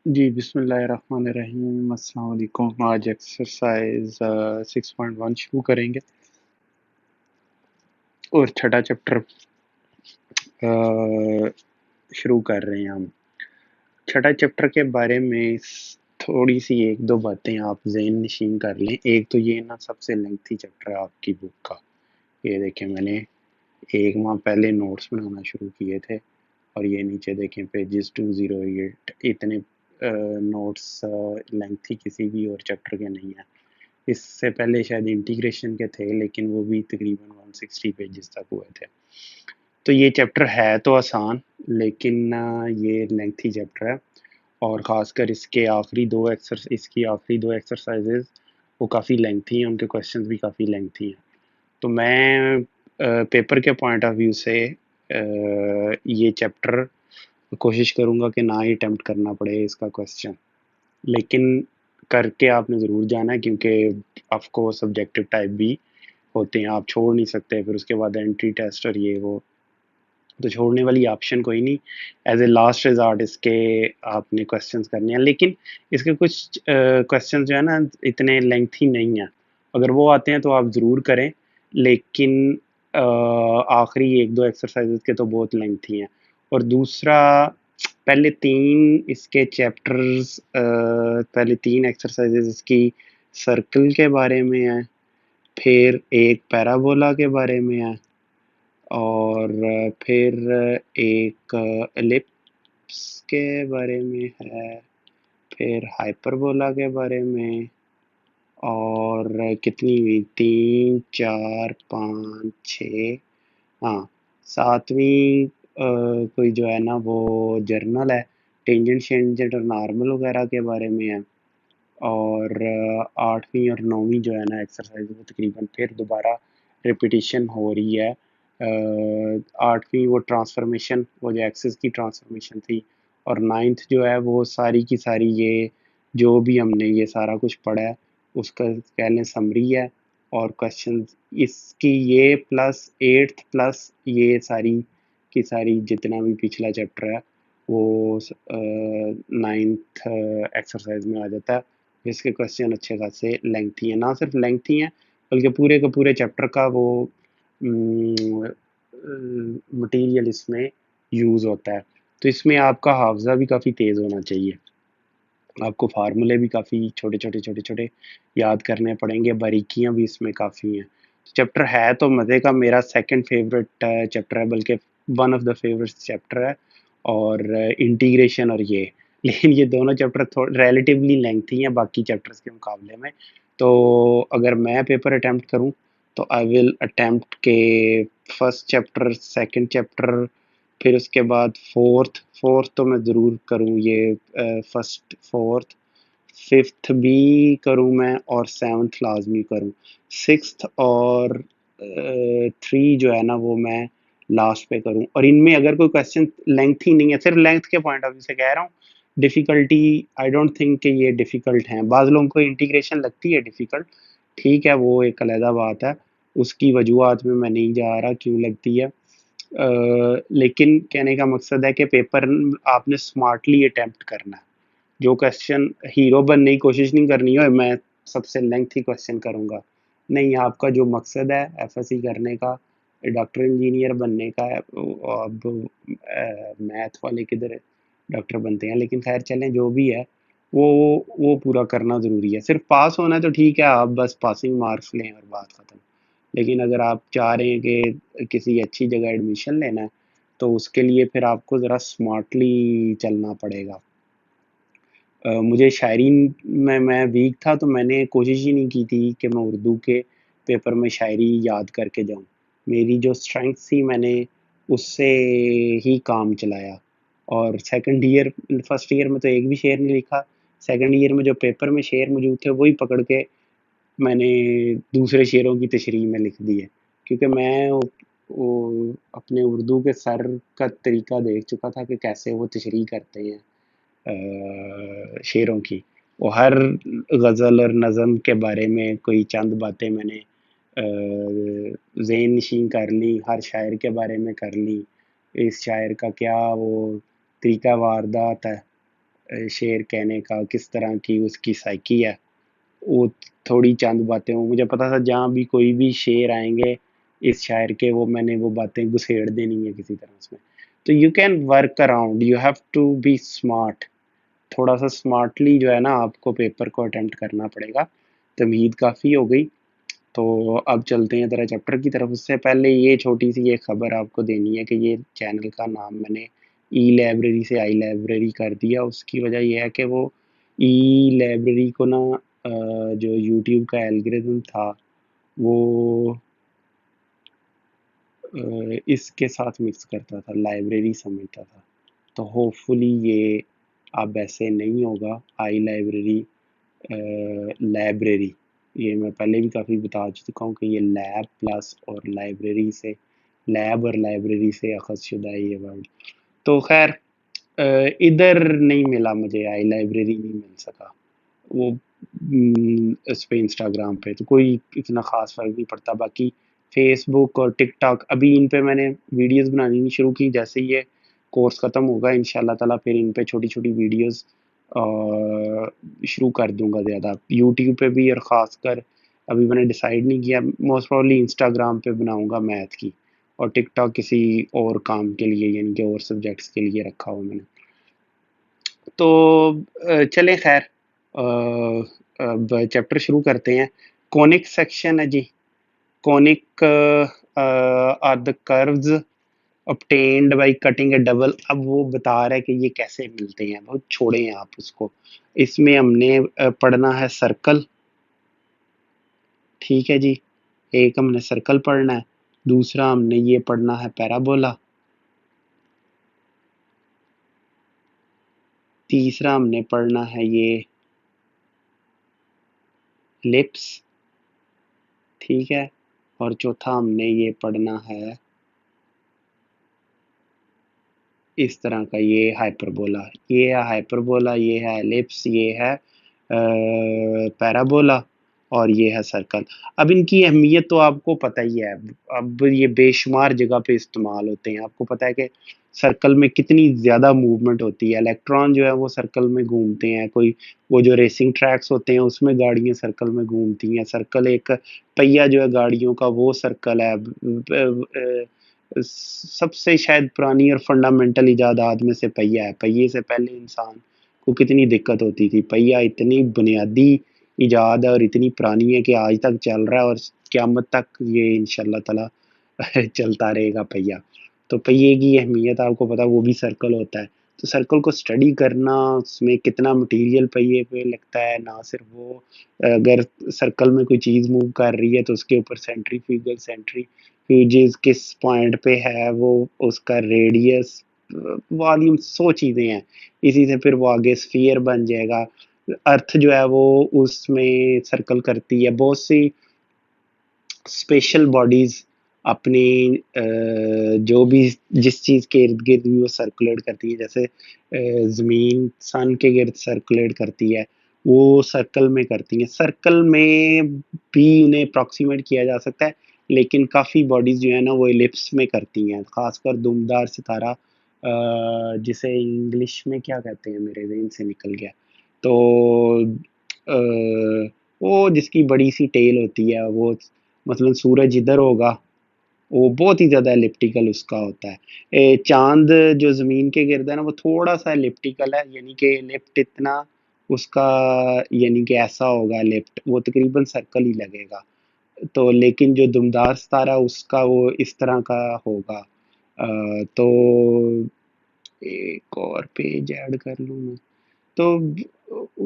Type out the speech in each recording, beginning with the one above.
जी, बिस्मिल्लाहिर्रहमानिर्रहीम। अस्सलाम वालेकुम। आज एक्सरसाइज 6.1 शुरू करेंगे और छठा चैप्टर शुरू कर रहे हैं हम। छठा चैप्टर के बारे में थोड़ी सी एक दो बातें आप ज़हन नशीन कर लें। एक तो ये ना सबसे लेंथी चैप्टर है आपकी बुक का। ये देखें, मैंने एक माह पहले नोट्स बनाना शुरू किए थे और ये नीचे देखें पेजेस 208। इतने नोट्स लेंथी किसी भी और चैप्टर के नहीं हैं। इससे पहले शायद इंटीग्रेशन के थे, लेकिन वो भी तकरीबन 160 पेजेस तक हुए थे। तो ये चैप्टर है तो आसान, लेकिन ये लेंथी चैप्टर है। और ख़ासकर इसकी आखिरी दो एक्सरसाइजेज वो काफ़ी लेंथी हैं, उनके क्वेश्चंस भी काफ़ी लेंथी हैं। तो मैं पेपर के पॉइंट ऑफ व्यू से ये चैप्टर कोशिश करूँगा कि ना ही अटेम्प्ट करना पड़े इसका क्वेश्चन, लेकिन करके आपने ज़रूर जाना है, क्योंकि ऑफ कोर्स सब्जेक्टिव टाइप भी होते हैं, आप छोड़ नहीं सकते। फिर उसके बाद एंट्री टेस्ट और ये वो, तो छोड़ने वाली ऑप्शन कोई नहीं। एज ए लास्ट रिजॉर्ट इसके आपने क्वेश्चंस करने हैं, लेकिन इसके कुछ क्वेश्चंस जो है ना इतने लेंथी नहीं हैं। अगर वो आते हैं तो आप ज़रूर करें, लेकिन आखिरी एक दो एक्सरसाइजेज के तो बहुत लेंथी हैं। और दूसरा, पहले तीन इसके चैप्टर्स, पहले तीन एक्सरसाइजेज इसकी सर्कल के बारे में है, फिर एक पैराबोला के बारे में है, और फिर एक एलिप्स के बारे में है, फिर हाइपरबोला के बारे में, और कितनी हुई, तीन चार पाँच छः, हाँ सातवीं कोई जो है ना वो जर्नल है, टेंजेंट शेंजेंट और नॉर्मल वगैरह के बारे में है। और आठवीं और नौवीं जो है ना एक्सरसाइज वो तकरीबन फिर दोबारा रिपीटिशन हो रही है। आठवीं वो ट्रांसफॉर्मेशन, वो जो एक्सेस की ट्रांसफॉर्मेशन थी, और नाइन्थ जो है वो सारी की सारी ये जो भी हमने ये सारा कुछ पढ़ा है उसका कह लें समरी है। और क्वेश्चन इसकी ये प्लस एट्थ प्लस ये सारी की सारी जितना भी पिछला चैप्टर है वो नाइन्थ एक्सरसाइज में आ जाता है। इसके क्वेश्चन अच्छे खासे लेंथी हैं, ना सिर्फ लेंथी हैं बल्कि पूरे के पूरे चैप्टर का वो मटेरियल इसमें यूज़ होता है। तो इसमें आपका हाफजा भी काफ़ी तेज़ होना चाहिए, आपको फार्मूले भी काफ़ी छोटे छोटे छोटे छोटे याद करने पड़ेंगे, बारीकियाँ भी इसमें काफ़ी हैं। चैप्टर है तो मज़े का, मेरा सेकंड फेवरेट चैप्टर है, बल्कि one of the favourite chapter है। और इंटीग्रेशन और ये लेकिन ये दोनों चैप्टर थोड़े रिलेटिवली लेंथी हैं बाकी चैप्टर्स के मुकाबले में। तो अगर मैं पेपर अटेम्प्ट करूं तो आई विल अटेम्प्ट के फर्स्ट चैप्टर, सेकंड चैप्टर, फिर उसके बाद फोर्थ। फोर्थ तो मैं ज़रूर करूँ, ये फर्स्ट फोर्थ, फिफ्थ भी करूँ मैं, और सेवन्थ लाजमी करूँ। सिक्स्थ और थ्री जो है ना वो मैं लास्ट पे करूँ। और इनमें अगर कोई क्वेश्चन लेंथी नहीं है, सिर्फ लेंथ के पॉइंट ऑफ व्यू से कह रहा हूँ, डिफ़िकल्टी आई डोंट थिंक कि ये डिफ़िकल्ट हैं। बाज़ लोगों को इंटीग्रेशन लगती है डिफ़िकल्ट, ठीक है वो एक अलहदा बात है, उसकी वजूहात में मैं नहीं जा रहा क्यों लगती है। लेकिन कहने का मकसद है कि पेपर आपने स्मार्टली अटेम्प्ट करना है। जो क्वेश्चन हीरो बनने की कोशिश नहीं करनी है मैं सबसे लेंथी क्वेश्चन करूँगा, नहीं, आपका जो मकसद है एफएससी करने का, डॉक्टर इंजीनियर बनने का है, अब मैथ वाले किधर डॉक्टर बनते हैं, लेकिन खैर चलें जो भी है वो वो पूरा करना ज़रूरी है। सिर्फ पास होना है तो ठीक है, आप बस पासिंग मार्क्स लें और बात ख़त्म। लेकिन अगर आप चाह रहे हैं कि किसी अच्छी जगह एडमिशन लेना है तो उसके लिए फिर आपको ज़रा स्मार्टली चलना पड़ेगा। मुझे शायरी में मैं वीक था, तो मैंने कोशिश ही नहीं की थी कि मैं उर्दू के पेपर में शायरी याद करके जाऊँ। मेरी जो स्ट्रेंथ थी मैंने उससे ही काम चलाया। और सेकंड ईयर, फर्स्ट ईयर में तो एक भी शेर नहीं लिखा। सेकंड ईयर में जो पेपर में शेर मौजूद थे वही पकड़ के मैंने दूसरे शेरों की तशरीह में लिख दी है, क्योंकि मैं वो अपने उर्दू के सर का तरीका देख चुका था कि कैसे वो तशरीह करते हैं शेरों की। वो हर गज़ल और नज़म के बारे में कोई चंद बातें मैंने ज़हन नशीन कर ली, हर शायर के बारे में कर ली, इस शायर का क्या वो तरीका वारदात है, शेर कहने का किस तरह की उसकी साइकी है, वो थोड़ी चंद बातें वो मुझे पता था, जहाँ भी कोई भी शेर आएंगे इस शायर के, वो मैंने वो बातें घुसेड़ देनी है किसी तरह उसमें। तो you can work around, you have to be smart, थोड़ा सा स्मार्टली जो है ना आपको पेपर को अटेम्प्ट करना पड़ेगा। तमहीद काफ़ी हो गई, तो अब चलते हैं ज़रा चैप्टर की तरफ। उससे पहले ये छोटी सी एक खबर आपको देनी है कि ये चैनल का नाम मैंने ई लाइब्रेरी से आई लाइब्रेरी कर दिया। उसकी वजह यह है कि वो ई लाइब्रेरी को ना जो यूट्यूब का एल्गोरिथम था वो इसके साथ मिक्स करता था, लाइब्रेरी समझता था। तो होपफुली ये अब ऐसे नहीं होगा। आई लाइब्रेरी लाइब्रेरी, ये मैं पहले भी काफ़ी बता चुका हूँ कि ये लैब प्लस और लाइब्रेरी से, लैब और लाइब्रेरी से अखज़ शुदा है ये वर्ड। तो खैर इधर नहीं मिला मुझे, आई लाइब्रेरी नहीं मिल सका वो इस पे इंस्टाग्राम पे, तो कोई इतना ख़ास फ़र्क नहीं पड़ता। बाकी फेसबुक और टिकटॉक अभी इन पे मैंने वीडियोस बनानी नहीं शुरू की, जैसे ही ये कोर्स ख़त्म होगा इंशाल्लाह ताला फिर इन पे छोटी छोटी वीडियोस शुरू कर दूंगा ज़्यादा। यूट्यूब पे भी, और ख़ासकर अभी मैंने डिसाइड नहीं किया, मोस्ट प्रॉब्ली इंस्टाग्राम पे बनाऊंगा मैथ की, और टिकटॉक किसी और काम के लिए यानी कि और सब्जेक्ट्स के लिए रखा हुआ मैंने। तो चलें खैर, अब चैप्टर शुरू करते हैं। कॉनिक सेक्शन है जी। Conic are the curves obtained by cutting a double। अब वो बता रहा है कि ये कैसे मिलते हैं, बहुत छोड़े हैं आप उसको। इसमें हमने पढ़ना है सर्कल, ठीक है जी। एक हमने सर्कल पढ़ना है, दूसरा हमने ये पढ़ना है पैराबोला, तीसरा हमने पढ़ना है ये लिप्स, ठीक है, और चौथा हमने ये पढ़ना है इस तरह का, ये हाइपरबोला। ये है हाइपरबोला, ये है एलिप्स, ये है पैराबोला, और ये है सर्कल। अब इनकी अहमियत तो आपको पता ही है। अब ये बेशुमार जगह पे इस्तेमाल होते हैं। आपको पता है कि सर्कल में कितनी ज़्यादा मूवमेंट होती है, इलेक्ट्रॉन जो है वो सर्कल में घूमते हैं। कोई वो जो रेसिंग ट्रैक्स होते हैं उसमें गाड़ियाँ सर्कल में घूमती हैं। सर्कल एक पहिया जो है गाड़ियों का, वो सर्कल है। सबसे शायद पुरानी और फंडामेंटल इजादात में से पहिया है। पहिए से पहले इंसान को कितनी दिक्कत होती थी। पहिया इतनी बुनियादी इजाद है और इतनी पुरानी है कि आज तक चल रहा है, और क़यामत तक ये इंशाल्लाह ताला चलता रहेगा पहिया। तो पहिए की अहमियत आपको पता है, वो भी सर्कल होता है। तो सर्कल को स्टडी करना, उसमें कितना मटेरियल पहिए पे लगता है, ना सिर्फ वो, अगर सर्कल में कोई चीज़ मूव कर रही है तो उसके ऊपर सेंट्रीफ्यूगल, सेंट्रीफ्यूजेस किस पॉइंट पे है, वो उसका रेडियस, वॉल्यूम, 100 चीज़ें हैं। इसी से फिर वो आगे स्फीयर बन जाएगा। अर्थ जो है वो उसमें सर्कल करती है। बहुत सी स्पेशल बॉडीज अपनी जो भी जिस चीज़ के इर्द गिर्द भी वो सर्कुलेट करती है, जैसे ज़मीन सन के गिर्द सर्कुलेट करती है, वो सर्कल में करती हैं। सर्कल में भी उन्हें अप्रॉक्सीमेट किया जा सकता है, लेकिन काफ़ी बॉडीज़ जो है ना वो एलिप्स में करती हैं। ख़ासकर दुमदार सितारा, जिसे इंग्लिश में क्या कहते हैं, मेरे ज़हन से निकल गया। तो वो जिसकी बड़ी सी टेल होती है, वो मतलब सूरज इधर होगा, वो बहुत ही ज़्यादा एलिप्टिकल उसका होता है। चांद जो ज़मीन के गिर्द है ना वो थोड़ा सा एलिप्टिकल है, यानी कि एलिप्ट इतना उसका, यानी कि ऐसा होगा एलिप्ट, वो तकरीबन सर्कल ही लगेगा। तो लेकिन जो दुमदार सितारा उसका वो इस तरह का होगा। तो एक और पेज ऐड कर लूँ मैं। तो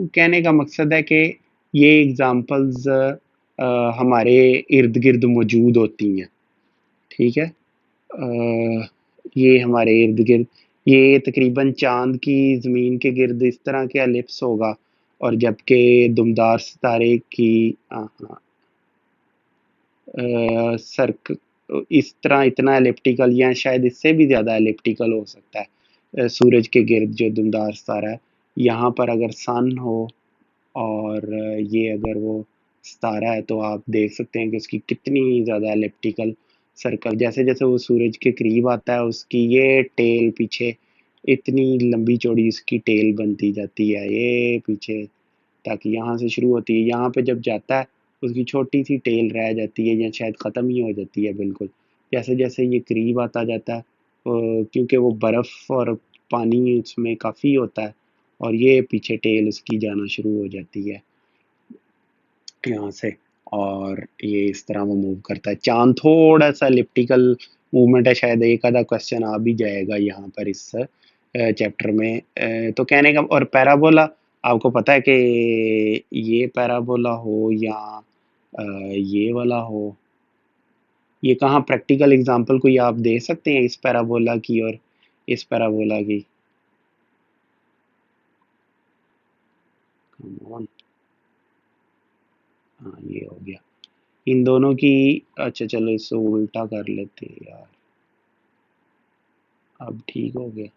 कहने का मकसद है कि ये एग्जाम्पल्स हमारे इर्द गिर्द मौजूद होती हैं, ठीक है। ये हमारे इर्द गिर्द, ये तकरीबन चांद की ज़मीन के गिर्द इस तरह के एलिप्स होगा, और जबकि दुमदार सितारे की हाँ, सर्क इस तरह इतना एलिप्टिकल, या शायद इससे भी ज़्यादा एलिप्टिकल हो सकता है। सूरज के गिर्द जो दुमदार सितारा है, यहाँ पर अगर सन हो और ये अगर वो सितारा है, तो आप देख सकते हैं कि उसकी कितनी ज़्यादा एलिप्टिकल सर्कल, जैसे जैसे वो सूरज के करीब आता है उसकी ये टेल पीछे इतनी लंबी चौड़ी इसकी टेल बनती जाती है ये पीछे, ताकि यहाँ से शुरू होती है, यहाँ पे जब जाता है उसकी छोटी सी टेल रह जाती है या शायद ख़त्म ही हो जाती है बिल्कुल। जैसे जैसे ये करीब आता जाता है क्योंकि वो बर्फ़ और पानी उसमें काफ़ी होता है, और ये पीछे टेल उसकी जाना शुरू हो जाती है यहाँ से, और ये इस तरह वो मूव करता है। चाँद थोड़ा सा एलिप्टिकल मूवमेंट है, शायद एक आधा क्वेश्चन आ भी जाएगा यहाँ पर इस चैप्टर में। तो कहने का और पैराबोला, आपको पता है कि ये पैराबोला हो या ये वाला हो, ये कहाँ प्रैक्टिकल एग्जांपल कोई आप दे सकते हैं इस पैराबोला की और इस पैराबोला की? कम ऑन, हाँ ये हो गया इन दोनों की। अच्छा चलो इससे उल्टा कर लेते हैं यार, अब ठीक हो गया।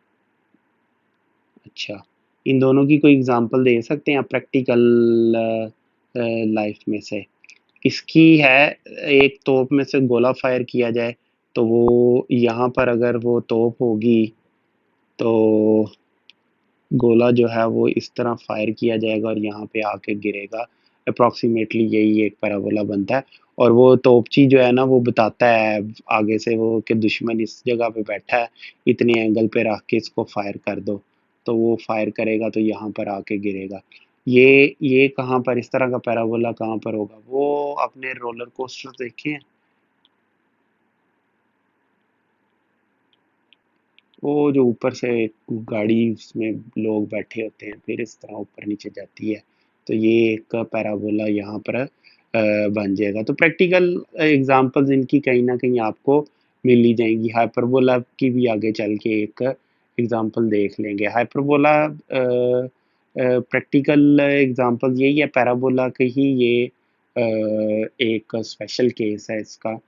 अच्छा, इन दोनों की कोई एग्जांपल दे सकते हैं आप प्रैक्टिकल लाइफ में से? इसकी है, एक तोप में से गोला फायर किया जाए तो वो यहाँ पर अगर वो तोप होगी तो गोला जो है वो इस तरह फायर किया जाएगा और यहाँ पे आके गिरेगा। अप्रॉक्सीमेटली यही एक पैराबोला बनता है, और वो तोपची जो है ना वो बताता है आगे से वो कि दुश्मन इस जगह पे बैठा है, इतने एंगल पे रख के इसको फायर कर दो, तो वो फायर करेगा तो यहाँ पर आके गिरेगा। ये कहाँ पर इस तरह का पैराबोला कहाँ पर होगा? वो आपने रोलर कोस्टर देखे हैं? वो जो ऊपर से गाड़ी उसमें लोग बैठे होते हैं फिर इस तरह ऊपर नीचे जाती है, तो ये एक पैराबोला यहाँ पर बन जाएगा। तो प्रैक्टिकल एग्जांपल्स इनकी कहीं ना कहीं आपको मिल ही जाएंगी। हाइपरबोला की भी आगे चल के एक एग्जांपल देख लेंगे। हाइपरबोला प्रैक्टिकल एग्जांपल यही है, पैराबोला के ही ये एक स्पेशल केस है इसका,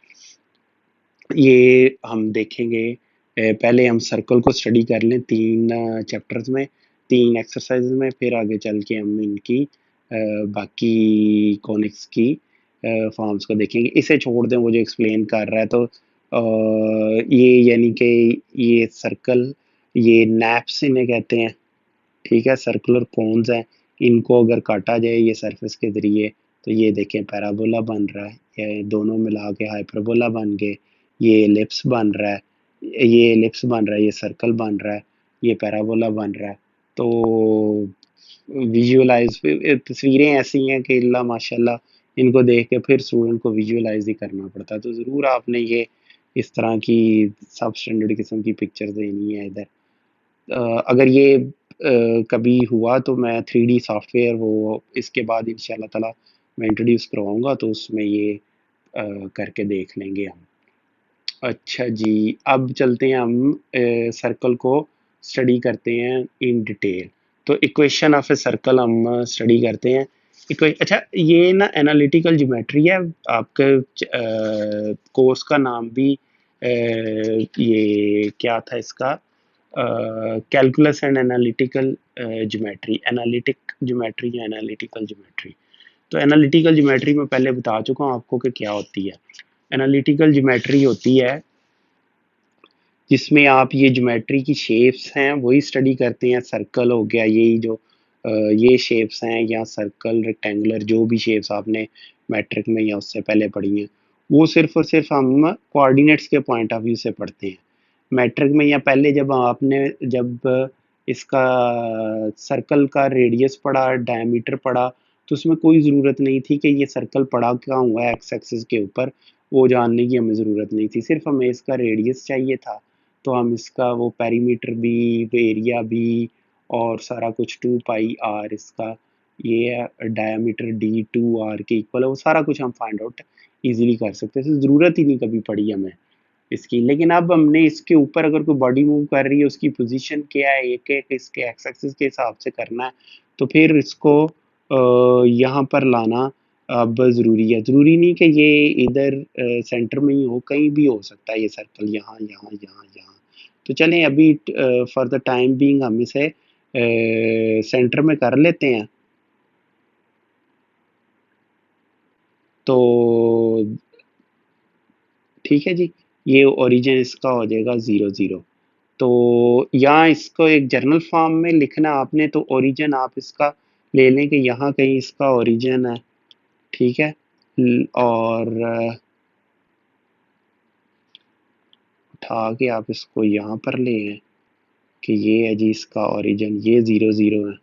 ये हम देखेंगे। पहले हम सर्कल को स्टडी कर लें 3 चैप्टर्स में, 3 एक्सरसाइज में, फिर आगे चल के हम इनकी बाकी कॉनिक्स की फॉर्म्स को देखेंगे। इसे छोड़ दें, वो जो एक्सप्लेन कर रहा है, तो ये यानी कि ये सर्कल, ये नैप्स इन्हें कहते हैं, ठीक है, सर्कुलर कोन्स हैं, इनको अगर काटा जाए ये सरफेस के ज़रिए तो ये देखें पैराबोला बन रहा है, ये दोनों मिला के हाइपरबोला बन गए, ये एलिप्स बन रहा है, ये एलिप्स बन रहा है, ये सर्कल बन रहा है, ये पैराबोला बन रहा है। तो विजुअलाइज तस्वीरें ऐसी हैं कि अल्लाह माशाल्लाह इनको देख के फिर स्टूडेंट को विजुअलाइज ही करना पड़ता है। तो ज़रूर आपने ये इस तरह की सब स्टैंडर्ड किस्म की पिक्चर्स देनी है इधर। अगर ये कभी हुआ तो मैं 3D सॉफ्टवेयर वो इसके बाद इंशाल्लाह ताला मैं इंट्रोड्यूस करवाऊँगा, तो उसमें ये करके देख लेंगे हम। अच्छा जी, अब चलते हैं हम सर्कल को स्टडी करते हैं इन डिटेल। तो इक्वेशन ऑफ ए सर्कल हम स्टडी करते हैं। अच्छा, ये ना एनालिटिकल ज्योमेट्री है, आपके कोर्स का नाम भी ये क्या था इसका, calculus and analytical geometry, analytic geometry या एनालिटिकल ज्योमेट्री। तो एनालिटिकल ज्योमेट्री में पहले बता चुका हूँ आपको कि क्या होती है। एनालिटिकल ज्योमेट्री होती है जिसमें आप ये ज्योमेट्री की शेप्स हैं वही स्टडी करते हैं। सर्कल हो गया, यही जो ये शेप्स हैं, या सर्कल, रेक्टेंगुलर, जो भी शेप्स आपने मैट्रिक में या उससे पहले पढ़ी हैं, वो सिर्फ और सिर्फ हम कोऑर्डिनेट्स के पॉइंट ऑफ व्यू से पढ़ते हैं। मैट्रिक में या पहले जब आपने जब इसका सर्कल का रेडियस पढ़ा, डायमीटर पढ़ा, तो उसमें कोई ज़रूरत नहीं थी कि ये सर्कल पड़ा कहाँ हुआ है एक्स एक्सिस के ऊपर, वो जानने की हमें ज़रूरत नहीं थी, सिर्फ हमें इसका रेडियस चाहिए था। तो हम इसका वो पेरीमीटर भी, एरिया भी, और सारा कुछ 2 पाई आर इसका, ये डायमीटर D2R के इक्वल है, वो सारा कुछ हम फाइंड आउट इजीली कर सकते थे, ज़रूरत ही नहीं कभी पड़ी हमें इसकी। लेकिन अब हमने इसके ऊपर अगर कोई बॉडी मूव कर रही है, उसकी पोजीशन क्या है, एक एक इसके एक्स एक्सिस के हिसाब से करना है, तो फिर इसको यहाँ पर लाना अब ज़रूरी है। ज़रूरी नहीं कि ये इधर सेंटर में ही हो, कहीं भी हो सकता है ये सर्कल, यहाँ यहाँ यहाँ यहाँ। तो चलें अभी फॉर द टाइम बीइंग हम इसे सेंटर में कर लेते हैं। तो ठीक है जी, ये ओरिजिन इसका हो जाएगा 0 0। तो यहाँ इसको एक जर्नल फॉर्म में लिखना आपने, तो ओरिजिन आप इसका ले लें कि यहाँ कहीं इसका ओरिजिन है, ठीक है। और उठा के आप इसको यहाँ पर ले आए कि ये है जी इसका ओरिजिन, ये 0 0 है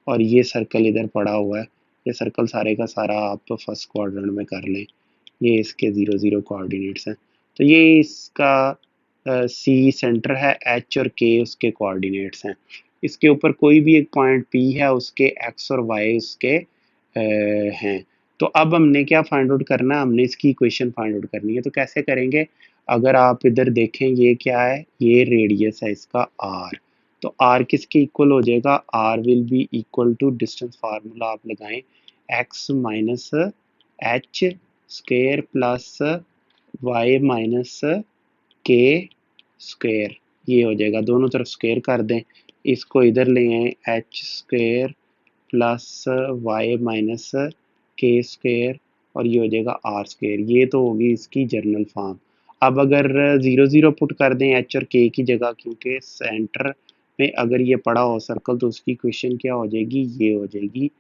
और ये सर्कल इधर पड़ा हुआ है। ये सर्कल सारे का सारा आप फर्स्ट क्वाड्रेंट में कर लें। ये इसके 0 0 कोऑर्डिनेट्स हैं। तो ये इसका सी सेंटर है, एच और के उसके कोऑर्डिनेट्स हैं। इसके ऊपर कोई भी एक पॉइंट पी है, उसके एक्स और वाई उसके हैं। तो अब हमने क्या फाइंड आउट करना है, हमने इसकी इक्वेशन फाइंड आउट करनी है। तो कैसे करेंगे, अगर आप इधर देखें ये क्या है, ये रेडियस है इसका आर। तो आर किसके इक्वल हो जाएगा, R will be equal to distance formula आप लगाएं, X minus H square plus Y minus के स्क्वायर, ये हो जाएगा। दोनों तरफ स्क्वायर कर दें, इसको इधर ले आए, H square plus Y minus के स्क्वायर और ये हो जाएगा आर स्क्वायर। ये तो होगी इसकी जर्नल फॉर्म। अब अगर 0 0 पुट कर दें एच और के की जगह, क्योंकि सेंटर में अगर ये पड़ा हो सर्कल तो उसकी इक्वेशन क्या हो जाएगी, ये हो जाएगी,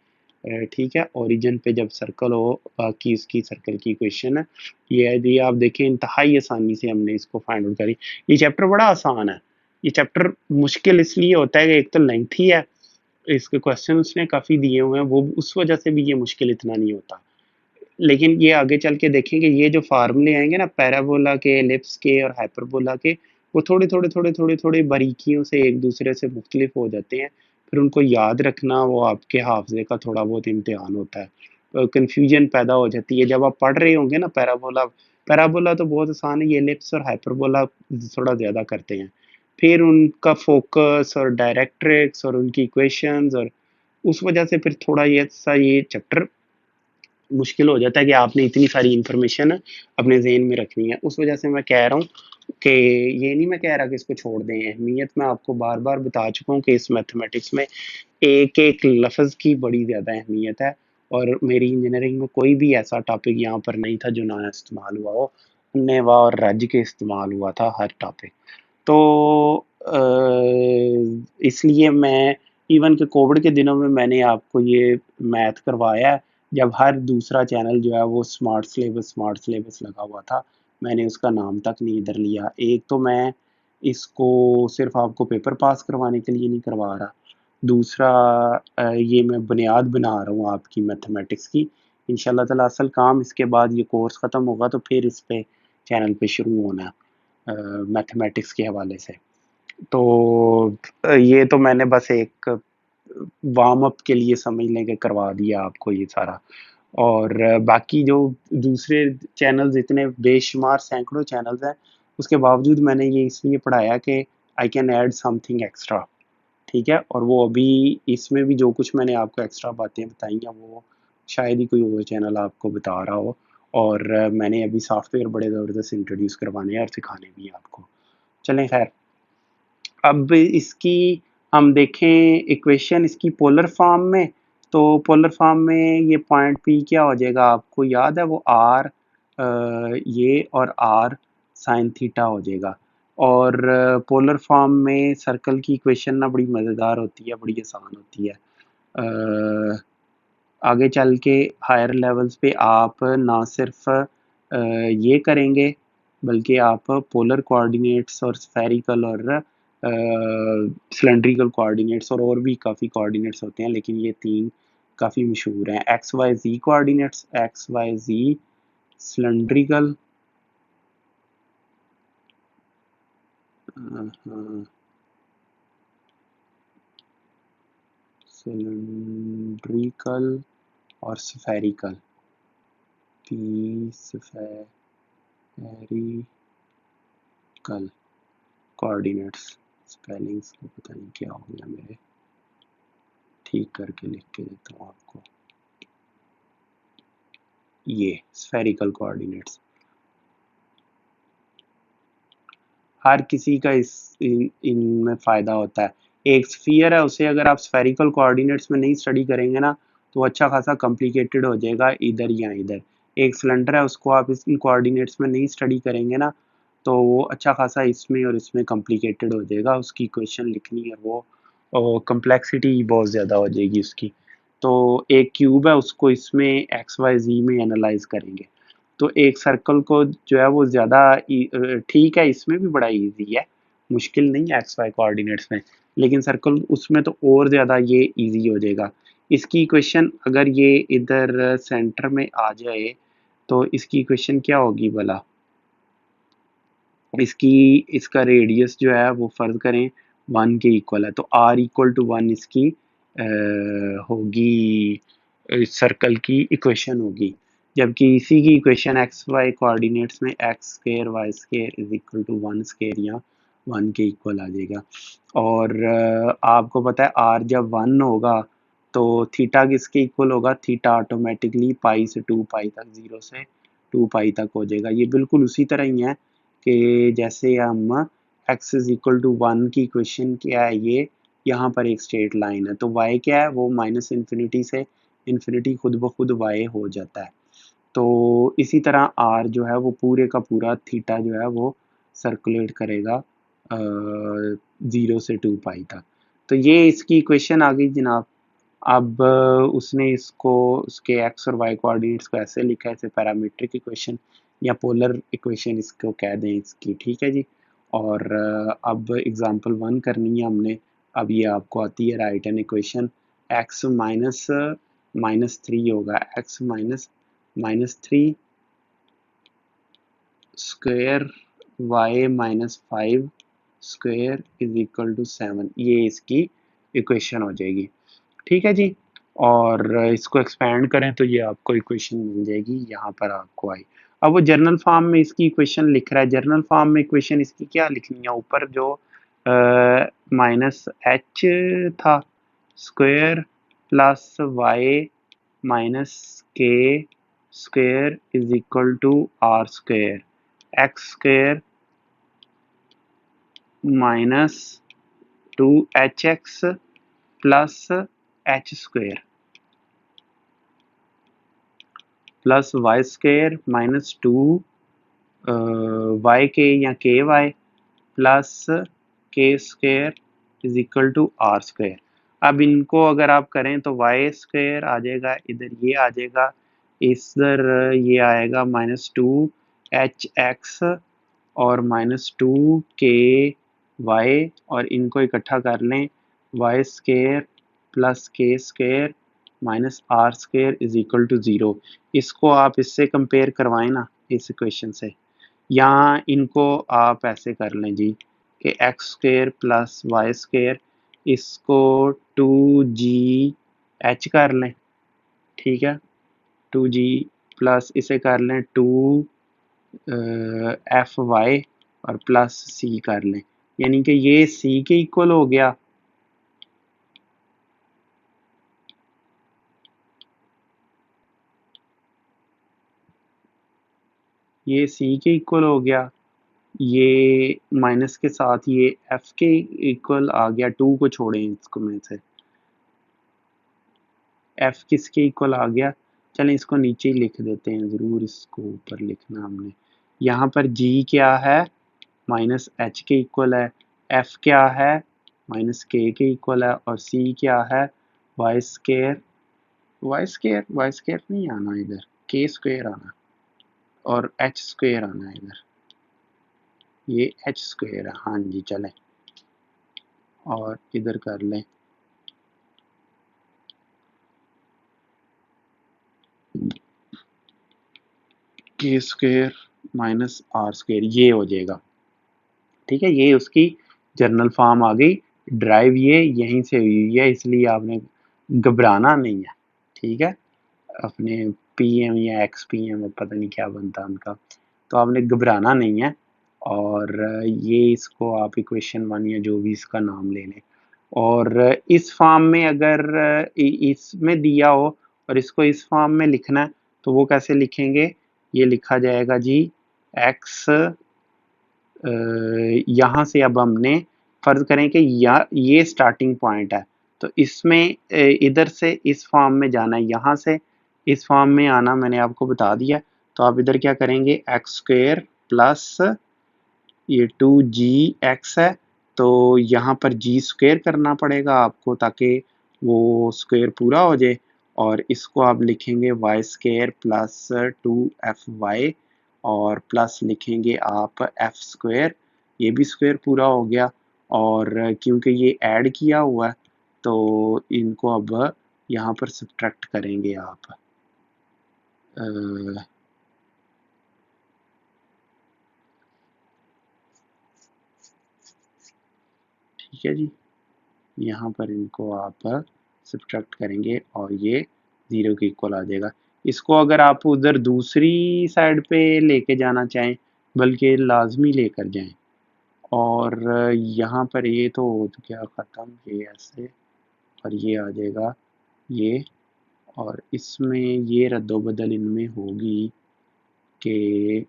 ठीक है। ओरिजिन पे जब सर्कल हो, बाकी उसकी सर्कल की इक्वेशन है ये है जी। आप देखें इंतहाई आसानी से हमने इसको फाइंड आउट करी। ये चैप्टर बड़ा आसान है। ये चैप्टर मुश्किल इसलिए होता है कि एक तो लेंथी है, इसके क्वेश्चन उसने काफ़ी दिए हुए हैं, वो उस वजह से भी ये मुश्किल इतना नहीं होता। लेकिन ये आगे चल के देखेंगे, ये जो फार्मूले आएंगे ना पैराबोला के, एलिप्स के और हाइपरबोला के, वो थोड़े थोड़े थोड़े थोड़े थोड़े बारीकियों से एक दूसरे से मुख्तलिफ हो जाते हैं। फिर उनको याद रखना वो आपके हाफजे का थोड़ा बहुत इम्तिहान होता है। कन्फ्यूजन पैदा हो जाती है जब आप पढ़ रहे होंगे ना। पैराबोला पैराबोला तो बहुत आसान है, ये एलिप्स और हाइपरबोला थोड़ा ज़्यादा करते हैं। फिर उनका फोकस और डायरेक्ट्रिक्स और उनकी इक्वेशंस, और उस वजह से फिर थोड़ा ये चैप्टर मुश्किल हो जाता है कि आपने इतनी सारी इंफॉर्मेशन अपने जहन में रखनी है। उस वजह से मैं कह रहा हूँ कि ये नहीं मैं कह रहा कि इसको छोड़ दें। अहमियत मैं आपको बार बार बता चुका हूँ कि इस मैथमेटिक्स में एक एक लफ्ज़ की बड़ी ज़्यादा अहमियत है, और मेरी इंजीनियरिंग में कोई भी ऐसा टॉपिक यहाँ पर नहीं था जो ना इस्तेमाल हुआ हो। नेवा और रज के इस्तेमाल हुआ था हर टॉपिक। तो इसलिए मैं इवन के कोविड के दिनों में मैंने आपको ये मैथ करवाया है, जब हर दूसरा चैनल जो है वो स्मार्ट सिलेबस लगा हुआ था। मैंने उसका नाम तक नहीं इधर लिया। एक तो मैं इसको सिर्फ आपको पेपर पास करवाने के लिए नहीं करवा रहा, दूसरा ये मैं बुनियाद बना रहा हूँ आपकी मैथमेटिक्स की। इंशाल्लाह ताला असल काम इसके बाद ये कोर्स ख़त्म होगा तो फिर इस पे चैनल पे शुरू होना है मैथमेटिक्स के हवाले से। तो ये तो मैंने बस एक वार्म अप के लिए समझ लें कि करवा दिया आपको ये सारा। और बाकी जो दूसरे चैनल्स इतने बेशुमार सैकड़ों चैनल्स हैं, उसके बावजूद मैंने ये इसलिए पढ़ाया कि I can add something extra, ठीक है। और वो अभी इसमें भी जो कुछ मैंने आपको एक्स्ट्रा बातें बताई हैं वो शायद ही कोई और चैनल आपको बता रहा हो। और मैंने अभी सॉफ्टवेयर बड़े ज़बरदस्त इंट्रोड्यूस करवाने हैं और सिखाने भी हैं आपको। चलें खैर, अब इसकी हम देखें इक्वेशन इसकी पोलर फॉर्म में। तो पोलर फॉर्म में ये पॉइंट पी क्या हो जाएगा, आपको याद है वो आर ये और आर साइन थीटा हो जाएगा। और पोलर फॉर्म में सर्कल की इक्वेशन ना बड़ी मज़ेदार होती है, बड़ी आसान होती है। अ, आगे चल के हायर लेवल्स पे आप ना सिर्फ ये करेंगे, बल्कि आप पोलर कोऑर्डिनेट्स और स्फेरिकल और सिलेंड्रिकल कोऑर्डिनेट्स और भी काफ़ी कोऑर्डिनेट्स होते हैं, लेकिन ये तीन काफ़ी मशहूर हैं। एक्स वाई जी कोऑर्डिनेट्स, एक्स वाई जी सिलेंड्रिकल, सिलेंड्रिकल और स्फेरिकल, स्फेरिकल कोऑर्डिनेट्स। स्पेलिंग्स को पता नहीं क्या हो गया मेरे, ठीक करके लिख के देता हूँ आपको। ये स्फेरिकल कोऑर्डिनेट्स हर किसी का इनमें फ़ायदा होता है। एक स्फीयर है, उसे अगर आप स्फेरिकल कोऑर्डिनेट्स में नहीं स्टडी करेंगे ना तो अच्छा खासा कॉम्प्लिकेटेड हो जाएगा इधर या इधर। एक सिलेंडर है, उसको आप इन कोऑर्डिनेट्स में नहीं स्टडी करेंगे ना तो वो अच्छा खासा इसमें और इसमें कॉम्प्लिकेटेड हो जाएगा, उसकी इक्वेशन लिखनी है वो कॉम्प्लेक्सिटी बहुत ज़्यादा हो जाएगी उसकी। तो एक क्यूब है, उसको इसमें एक्स वाई जी में एनालाइज करेंगे, तो एक सर्कल को जो है वो ज़्यादा ठीक है, इसमें भी बड़ा इजी है, मुश्किल नहीं है एक्स वाई कोऑर्डिनेट्स में, लेकिन सर्कल उसमें तो और ज़्यादा ये इजी हो जाएगा। इसकी इक्वेशन अगर ये इधर सेंटर में आ जाए तो इसकी इक्वेशन क्या होगी भला? इसकी इसका रेडियस जो है वो फर्ज करें 1 के इक्वल है, तो r इक्वल टू 1 इसकी होगी, सर्कल की इक्वेशन होगी। जबकि इसी की इक्वेशन एक्स वाई कोऑर्डिनेट्स में X square Y square is equal to 1 square या 1 के इक्वल आ जाएगा। और आपको पता है r जब 1 होगा तो थीटा किसके इक्वल होगा? थीटा ऑटोमेटिकली पाई से 2 पाई तक, 0 से 2 पाई तक हो जाएगा। ये बिल्कुल उसी तरह ही है कि जैसे हम x इज इक्वल टू 1 की इक्वेशन क्या है, ये यहाँ पर एक स्ट्रेट लाइन है, तो y क्या है? वो माइनस इन्फिनिटी से इन्फिनिटी खुद ब खुद y हो जाता है। तो इसी तरह r जो है वो पूरे का पूरा थीटा जो है वो सर्कुलेट करेगा 0 से 2 पाई तक। तो ये इसकी इक्वेशन आ गई जनाब। अब उसने इसको उसके एक्स और वाई कोऑर्डिनेट्स को ऐसे लिखा है, इसे पैरामीट्रिक इक्वेशन या पोलर इक्वेशन इसको कह दें इसकी, ठीक है जी। और अब एग्जांपल 1 करनी है हमने। अब ये आपको आती है right an equation X minus minus 3 होगा, X minus minus 3 square Y minus 5 square is equal to 7, ये इसकी इक्वेशन हो जाएगी, ठीक है जी। और इसको एक्सपेंड करें तो ये आपको इक्वेशन मिल जाएगी, यहाँ पर आपको आई। अब वो जर्नल फॉर्म में इसकी इक्वेशन लिख रहा है, जर्नल फॉर्म में इक्वेशन इसकी क्या लिखनी है? ऊपर जो माइनस एच था स्क्वायर प्लस वाई माइनस के square is equal to are square, X square minus 2hx plus H square plus Y square minus 2 Y K या K Y plus K square is equal to are square. अब इनको अगर आप करें तो Y square आ जाएगा, इधर ये आ जाएगा, इधर ये आएगा माइनस 2hx और माइनस 2 के वाई, और इनको इकट्ठा कर लें, Y square plus K square minus R square is equal to 0। इसको आप इससे कंपेयर करवाएं ना, इस इक्वेशन से, या इनको आप ऐसे कर लें जी कि X square plus Y square, इसको 2g कर लें, ठीक है, 2g प्लस इसे कर लें 2 एफ वाई और प्लस सी कर लें, यानी कि ये सी के इक्वल हो गया, ये सी के इक्वल हो गया, ये माइनस के साथ ये एफ के इक्वल आ गया, 2 को छोड़ें इसको में से, एफ किसके इक्वल आ गया? चलें इसको नीचे ही लिख देते हैं, ज़रूर इसको ऊपर लिखना हमने। यहाँ पर जी क्या है? माइनस एच के इक्वल है, एफ क्या है? माइनस के इक्वल है, और सी क्या है? वाई स्केयर, वाई स्केयर नहीं आना इधर, के स्क्वेयर आना, और एच स्क्वेयर आना है इधर, ये एच स्क्वेयर है, हाँ जी चलें, और इधर कर लें के स्क्वेयर माइनस आर स्क्वेयर, ये हो जाएगा, ठीक है। ये उसकी जर्नल फॉर्म आ गई, ड्राइव ये यहीं से हुई है, इसलिए आपने घबराना नहीं है, ठीक है। अपने पीएम या एक्स पीएम पता नहीं क्या बनता उनका, तो आपने घबराना नहीं है। और ये इसको आप इक्वेशन 1 या जो भी इसका नाम ले लें, और इस फॉर्म में अगर इसमें दिया हो और इसको इस फॉर्म में लिखना है तो वो कैसे लिखेंगे? ये लिखा जाएगा जी एक्स, यहाँ से अब हमने फर्ज करें कि ये स्टार्टिंग पॉइंट है, तो इसमें इधर से इस फॉर्म में जाना है, यहाँ से इस फॉर्म में आना मैंने आपको बता दिया। तो आप इधर क्या करेंगे? एक्स स्क्वेयर प्लस ये 2gx है, तो यहाँ पर जी स्क्वायर करना पड़ेगा आपको ताकि वो स्क्वायर पूरा हो जाए, और इसको आप लिखेंगे वाई स्क्वायर प्लस 2fy और प्लस लिखेंगे आप एफ स्क्वायर, ये भी स्क्वायर पूरा हो गया। और क्योंकि ये ऐड किया हुआ है तो इनको अब यहाँ पर सब्ट्रैक्ट करेंगे आप। ठीक है जी, यहाँ पर इनको आप सब्ट्रैक्ट करेंगे और ये 0 के इक्वल आ जाएगा। इसको अगर आप उधर दूसरी साइड पे लेके जाना चाहें, बल्कि लाजमी लेकर जाएं, और यहाँ पर ये तो हो गया ख़त्म, ये ऐसे, और ये आ जाएगा ये, और इसमें ये रद्दोबदल इनमें होगी कि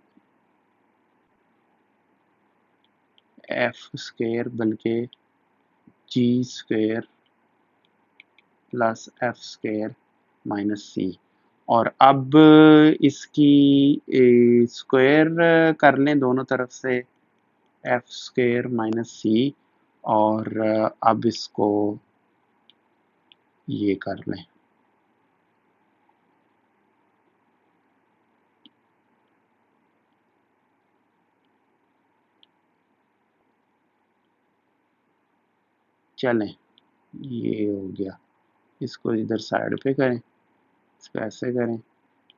एफ स्क्वायर बल्कि g square plus f square minus c, और अब इसकी स्क्वायर कर लें दोनों तरफ से, एफ स्क्वायर माइनस सी, और अब इसको ये कर लें। चलें, ये हो गया। इसको इधर साइड पे करें, इसको ऐसे करें,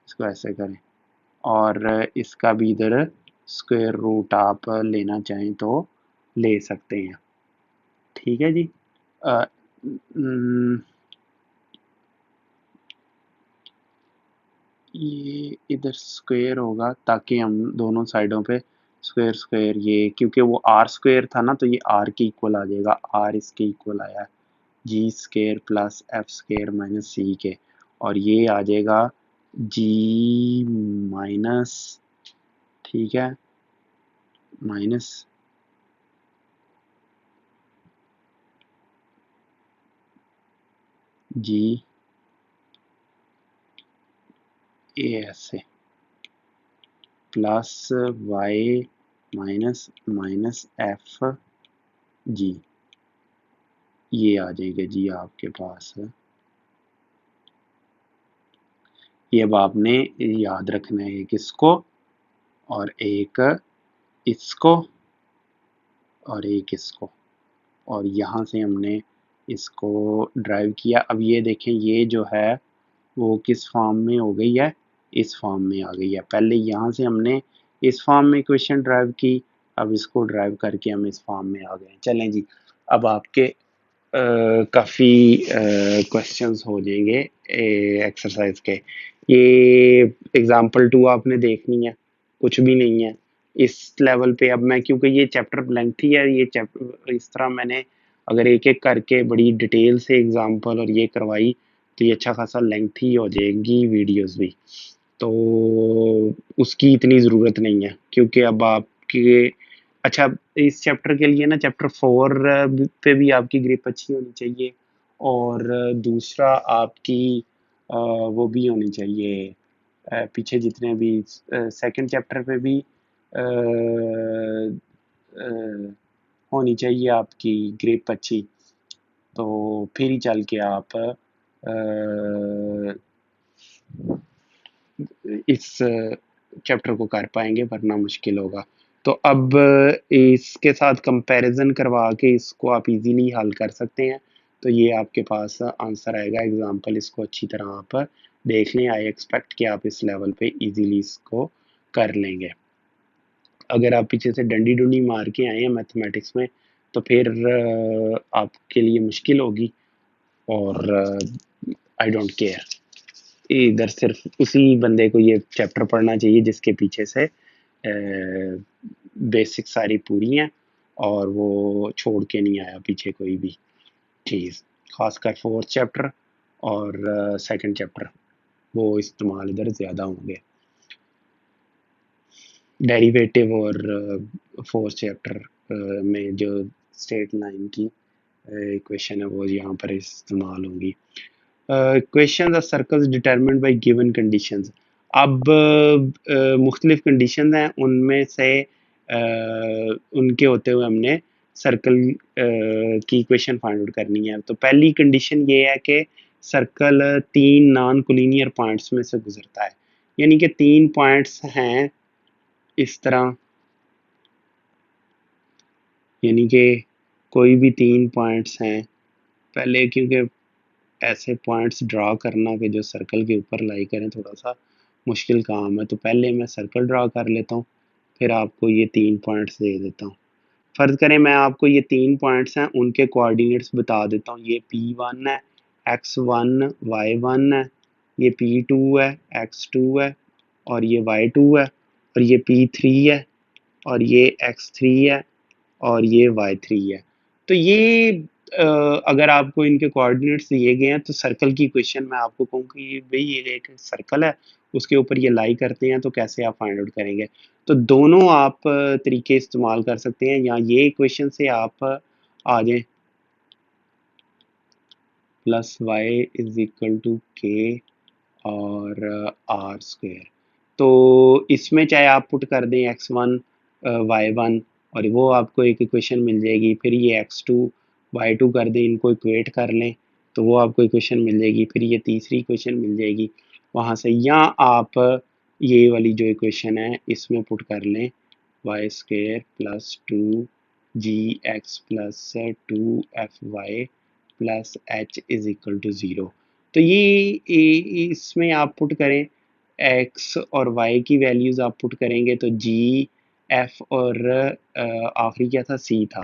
इसको ऐसे करें, और इसका भी इधर स्क्वायर रूट आप लेना चाहें तो ले सकते हैं। ठीक है जी। अ, न, ये इधर स्क्वायर होगा ताकि हम दोनों साइडों पे स्क्वायर स्क्वायर, ये क्योंकि वो आर स्क्वायर था ना तो ये आर के इक्वल आ जाएगा, आर इसके इक्वल आया g square plus f square minus c के, और ये आ जाएगा जी माइनस, ठीक है, माइनस जी ए ऐसे plus Y minus minus F G, ये आ जाएगा जी आपके पास। ये अब आपने याद रखना है, एक इसको और एक इसको और एक इसको, और यहाँ से हमने इसको ड्राइव किया। अब ये देखें, ये जो है वो किस फॉर्म में हो गई है, इस फॉर्म में आ गई है। पहले यहाँ से हमने इस फॉर्म में इक्वेशन ड्राइव की, अब इसको ड्राइव करके हम इस फॉर्म में आ गए। चलें जी, अब आपके काफ़ी क्वेश्चंस हो जाएंगे एक्सरसाइज के। ये एग्जाम्पल 2 आपने देखनी है, कुछ भी नहीं है इस लेवल पे। अब मैं, क्योंकि ये चैप्टर लेंथी है, ये चैप्टर इस तरह मैंने अगर एक एक करके बड़ी डिटेल से एग्जाम्पल और ये करवाई तो ये अच्छा खासा लेंथी हो जाएगी वीडियोस भी, तो उसकी इतनी ज़रूरत नहीं है, क्योंकि अब आपके, अच्छा, इस चैप्टर के लिए ना चैप्टर 4 पे भी आपकी ग्रिप अच्छी होनी चाहिए, और दूसरा आपकी वो भी होनी चाहिए, पीछे जितने भी सेकंड चैप्टर पे भी अ, अ, होनी चाहिए आपकी ग्रिप अच्छी, तो फिर ही चल के आप इस चैप्टर को कर पाएंगे, वरना मुश्किल होगा। तो अब इसके साथ कंपैरिजन करवा के इसको आप इजीली हल कर सकते हैं, तो ये आपके पास आंसर आएगा। एग्जांपल इसको अच्छी तरह आप देख लें, आई एक्सपेक्ट कि आप इस लेवल पे इजीली इसको कर लेंगे। अगर आप पीछे से डंडी डुंडी मार के आए हैं मैथमेटिक्स में तो फिर आपके लिए मुश्किल होगी, और आई डोंट केयर, इधर सिर्फ उसी बंदे को ये चैप्टर पढ़ना चाहिए जिसके पीछे से बेसिक सारी पूरी हैं और वो छोड़ के नहीं आया पीछे कोई भी चीज़, खासकर फोर्थ चैप्टर और सेकंड चैप्टर, वो इस्तेमाल इधर ज़्यादा होंगे। डेरिवेटिव और फोर्थ चैप्टर में जो स्ट्रेट लाइन की इक्वेशन है वो यहाँ पर इस्तेमाल होंगी। Question of circles determined bye given conditions. अब मुख्तलिफ कंडीशन हैं, उनमें से उनके होते हुए हमने सर्कल की इक्वेशन फाइंड आउट करनी है। तो पहली कंडीशन ये है कि सर्कल 3 नॉन कोलिनियर पॉइंट्स में से गुजरता है, यानी कि 3 पॉइंट्स हैं इस तरह, यानी कि कोई भी 3 पॉइंट्स हैं। पहले क्योंकि ऐसे पॉइंट्स ड्रा करना कि जो सर्कल के ऊपर लाई करें थोड़ा सा मुश्किल काम है, तो पहले मैं सर्कल ड्रा कर लेता हूँ, फिर आपको ये 3 पॉइंट्स दे देता हूँ। फ़र्ज़ करें मैं आपको ये 3 पॉइंट्स हैं उनके कोऑर्डिनेट्स बता देता हूँ। ये P1 है, X1 Y1 है, ये P2 है, X2 है और ये Y2 है और ये P3 है और ये X3 है और ये Y3 है। तो ये अगर आपको इनके कोऑर्डिनेट्स दिए गए हैं तो सर्कल की इक्वेशन मैं आपको कहूँ कि भई ये एक सर्कल है, उसके ऊपर ये लाई करते हैं तो कैसे आप फाइंड आउट करेंगे। तो दोनों आप तरीके इस्तेमाल कर सकते हैं, या ये इक्वेशन से आप आ जाएँ plus Y is equal to K और आर स्क्वायर। तो इसमें चाहे आप पुट कर दें x1 y1 और वो आपको एक इक्वेशन मिल जाएगी, फिर ये x2 y2 कर दें, इनको इक्वेट कर लें तो वो आपको इक्वेशन मिल जाएगी, फिर ये तीसरी इक्वेशन मिल जाएगी वहाँ से, या आप ये वाली जो इक्वेशन है इसमें पुट कर लें Y square plus 2 gx plus 2fy plus H is equal to 0। तो इसमें आप पुट करें एक्स और वाई की वैल्यूज़ आप पुट करेंगे तो जी एफ और आखिरी क्या था सी था।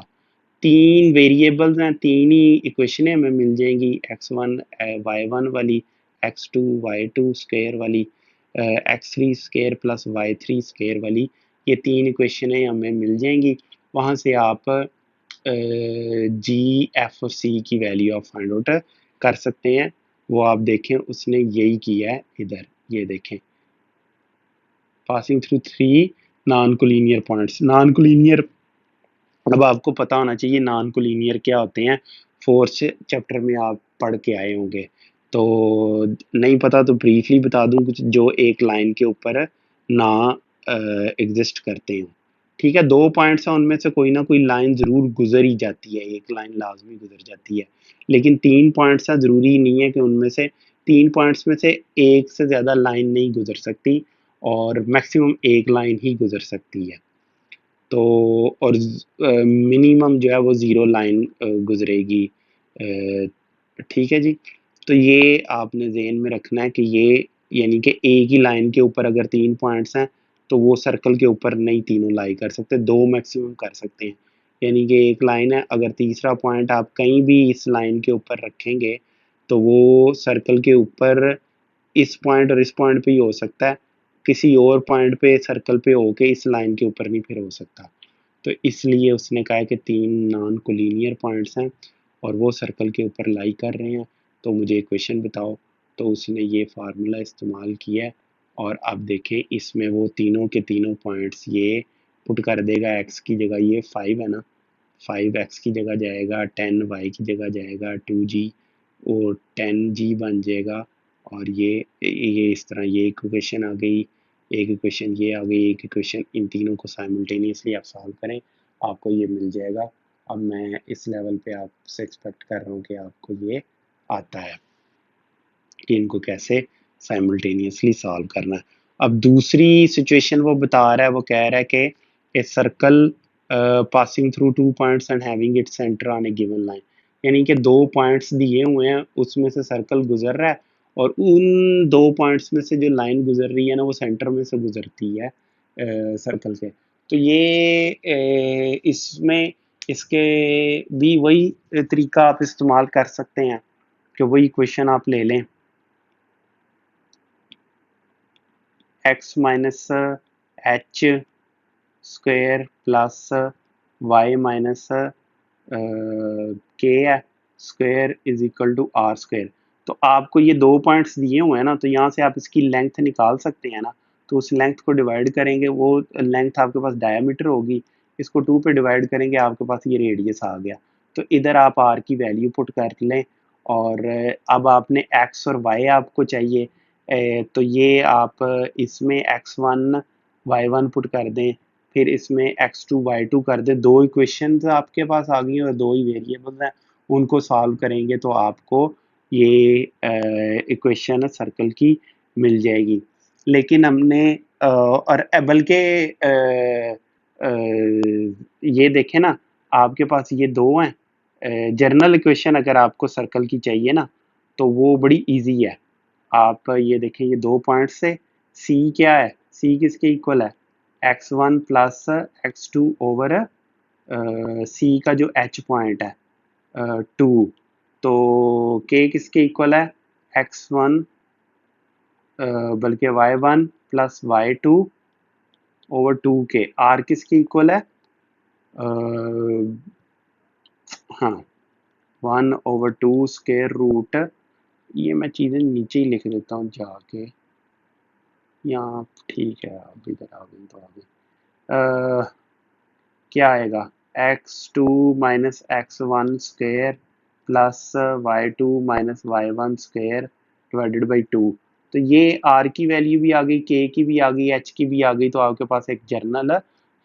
3 वेरिएबल्स हैं, 3 ही इक्वेशनें हमें मिल जाएंगी, x1 y1 वाली, x2 y2 स्क्वायर वाली, x3 square plus y3 square वाली। ये 3 इक्वेशनें हमें मिल जाएंगी। वहाँ से आप जी एफ और सी की वैल्यू आप फाइंड आउट कर सकते हैं। वो आप देखें उसने यही किया है इधर, ये देखें passing through 3 non collinear points. Non collinear, अब आपको पता होना चाहिए नॉन कोलिनियर क्या होते हैं, फोर्थ चैप्टर में आप पढ़ के आए होंगे। तो नहीं पता तो ब्रीफली बता दूं कुछ, जो एक लाइन के ऊपर ना एग्जिस्ट करते हैं। ठीक है, 2 पॉइंट्स हैं उनमें से कोई ना कोई लाइन ज़रूर गुजर ही जाती है, एक लाइन लाजमी गुजर जाती है, लेकिन 3 पॉइंट्स हैं, ज़रूरी नहीं है कि उनमें से 3 पॉइंट्स में से एक से ज़्यादा लाइन नहीं गुजर सकती और मैक्सिमम एक लाइन ही गुजर सकती है। तो और मिनिमम जो है वो ज़ीरो लाइन गुजरेगी। ठीक है जी। तो ये आपने ज़हन में रखना है कि ये यानी कि एक ही लाइन के ऊपर अगर 3 पॉइंट्स हैं तो वो सर्कल के ऊपर नहीं तीनों लाई कर सकते, 2 मैक्सिमम कर सकते हैं। यानी कि एक लाइन है, अगर तीसरा पॉइंट आप कहीं भी इस लाइन के ऊपर रखेंगे तो वो सर्कल के ऊपर इस पॉइंट और इस पॉइंट पे ही हो सकता है, किसी और पॉइंट पे सर्कल पे होके इस लाइन के ऊपर नहीं फिर हो सकता। तो इसलिए उसने कहा कि 3 नॉन कोलिनियर पॉइंट्स हैं और वो सर्कल के ऊपर लाई कर रहे हैं, तो मुझे इक्वेशन बताओ। तो उसने ये फार्मूला इस्तेमाल किया है और अब देखें इसमें वो तीनों के तीनों पॉइंट्स ये पुट कर देगा। एक्स की जगह ये 5 है ना, 5x की जगह जाएगा, 10y की जगह जाएगा 2g और 10g बन जाएगा। और ये इस तरह ये इक्वेशन आ गई, एक इक्वेशन ये आ गई, एक इक्वेशन, इन तीनों को साइमल्टेनियसली आप सॉल्व करें आपको ये मिल जाएगा। अब मैं इस लेवल पे आपसे एक्सपेक्ट कर रहा हूँ कि आपको ये आता है कि इनको कैसे साइमल्टेनियसली सॉल्व करना है। अब दूसरी सिचुएशन वो बता रहा है, वो कह रहा है कि a circle passing through 2 points and having its centre on A given line, यानी कि 2 पॉइंट्स दिए हुए हैं उसमें से सर्कल गुजर रहा है और उन 2 पॉइंट्स में से जो लाइन गुजर रही है ना वो सेंटर में से गुजरती है सर्कल के। तो ये इसमें इसके भी वही तरीका आप इस्तेमाल कर सकते हैं कि वही इक्वेशन आप ले लें, x minus H square plus Y minus के square is equal to are square. तो आपको ये 2 पॉइंट्स दिए हुए हैं ना, तो यहाँ से आप इसकी लेंथ निकाल सकते हैं ना। तो उस लेंथ को डिवाइड करेंगे, वो लेंथ आपके पास डायमीटर होगी, इसको 2 पे डिवाइड करेंगे आपके पास ये रेडियस आ गया। तो इधर आप आर की वैल्यू पुट कर लें और अब आपने एक्स और वाई आपको चाहिए, तो ये आप इसमें x1 y1 पुट कर दें फिर इसमें x2 y2 कर दे, दो इक्वेशंस आपके पास आ गई और दो ही वेरिएबल्स हैं, उनको सॉल्व करेंगे तो आपको ये इक्वेशन सर्कल की मिल जाएगी। लेकिन हमने और बल्कि ये देखें ना, आपके पास ये दो हैं जर्नल इक्वेशन, अगर आपको सर्कल की चाहिए ना तो वो बड़ी इजी है। आप ये देखें, ये दो पॉइंट से सी क्या है, सी किसके इक्वल है, x1 प्लस x2 ओवर सी का जो h पॉइंट है 2, तो k किसके इक्वल है, x1 बल्कि y1 plus y2 over 2k, r किसके इक्वल है, हाँ 1/2 स्क्वायर रूट, ये मैं चीज़ें नीचे ही लिख देता हूँ जाके, यहाँ ठीक है, अब इधर आ गई तो आ गई। क्या आएगा, x2 minus x1 square plus y2 minus y1 square divided by 2। तो ये r की वैल्यू भी आ गई, k की भी आ गई, h की भी आ गई, तो आपके पास एक जर्नल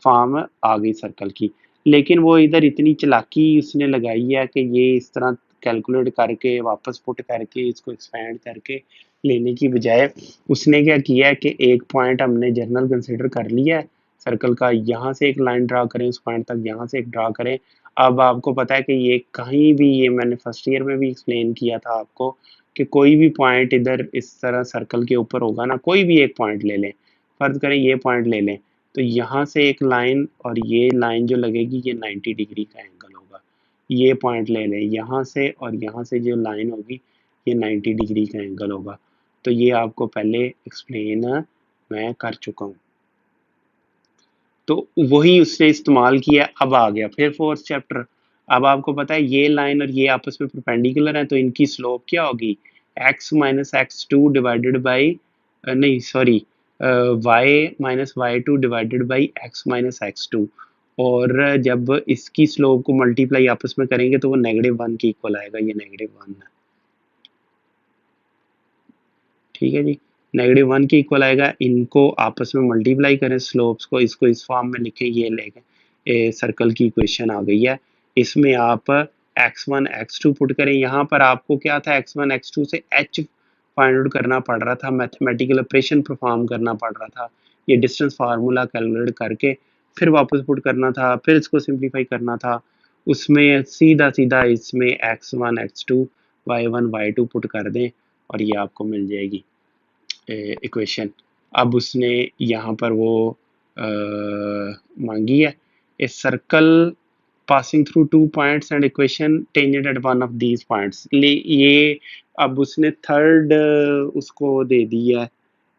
फॉर्म आ गई सर्कल की। लेकिन वो इधर इतनी चालाकी उसने लगाई है कि ये इस तरह कैलकुलेट करके वापस पुट करके इसको एक्सपेंड करके लेने की बजाय उसने क्या किया है कि एक पॉइंट हमने जर्नल कंसिडर कर लिया है सर्कल का, यहाँ से एक लाइन ड्रा करें उस पॉइंट तक, यहाँ से एक ड्रा करें। अब आपको पता है कि ये कहीं भी, ये मैंने फर्स्ट ईयर में भी एक्सप्लेन किया था आपको कि कोई भी पॉइंट इधर इस तरह सर्कल के ऊपर होगा ना, कोई भी एक पॉइंट ले लें, फर्ज करें ये पॉइंट ले लें, तो यहाँ से एक लाइन और ये लाइन जो लगेगी ये 90 डिग्री का एंगल होगा। ये पॉइंट ले लें यहाँ से, और यहाँ से जो लाइन होगी ये 90 डिग्री का एंगल होगा। तो ये आपको पहले एक्सप्लेन मैं कर चुका हूँ, तो वही उसने इस्तेमाल किया। अब आ गया फिर फोर्थ चैप्टर। अब आपको पता है ये लाइन और ये आपस में परपेंडिकुलर है, तो इनकी स्लोप क्या होगी, x minus x2 divided by, नहीं sorry, y minus y2 divided by x minus x2, और जब इसकी स्लोप को मल्टीप्लाई आपस में करेंगे तो वो -1 के इक्वल आएगा, ये -1 है, ठीक है जी, -1 के इक्वल आएगा। इनको आपस में मल्टीप्लाई करें स्लोप्स को, इसको इस फॉर्म में लिखें, ये लेके सर्कल की इक्वेशन आ गई है। इसमें आप x1 x2 पुट करें, यहाँ पर आपको क्या था, x1 x2 से h फाइंड आउट करना पड़ रहा था, मैथमेटिकल ऑपरेशन परफॉर्म करना पड़ रहा था, ये डिस्टेंस फार्मूला कैलकुलेट करके फिर वापस पुट करना था, फिर इसको सिंप्लीफाई करना था। उसमें सीधा सीधा इसमें x1 x2 y1 y2 put कर दें और ये आपको मिल जाएगी इक्वेशन। अब उसने यहाँ पर वो मांगी है, a circle passing through 2 points and equation tangent at one of these points, ये अब उसने थर्ड उसको दे दी है।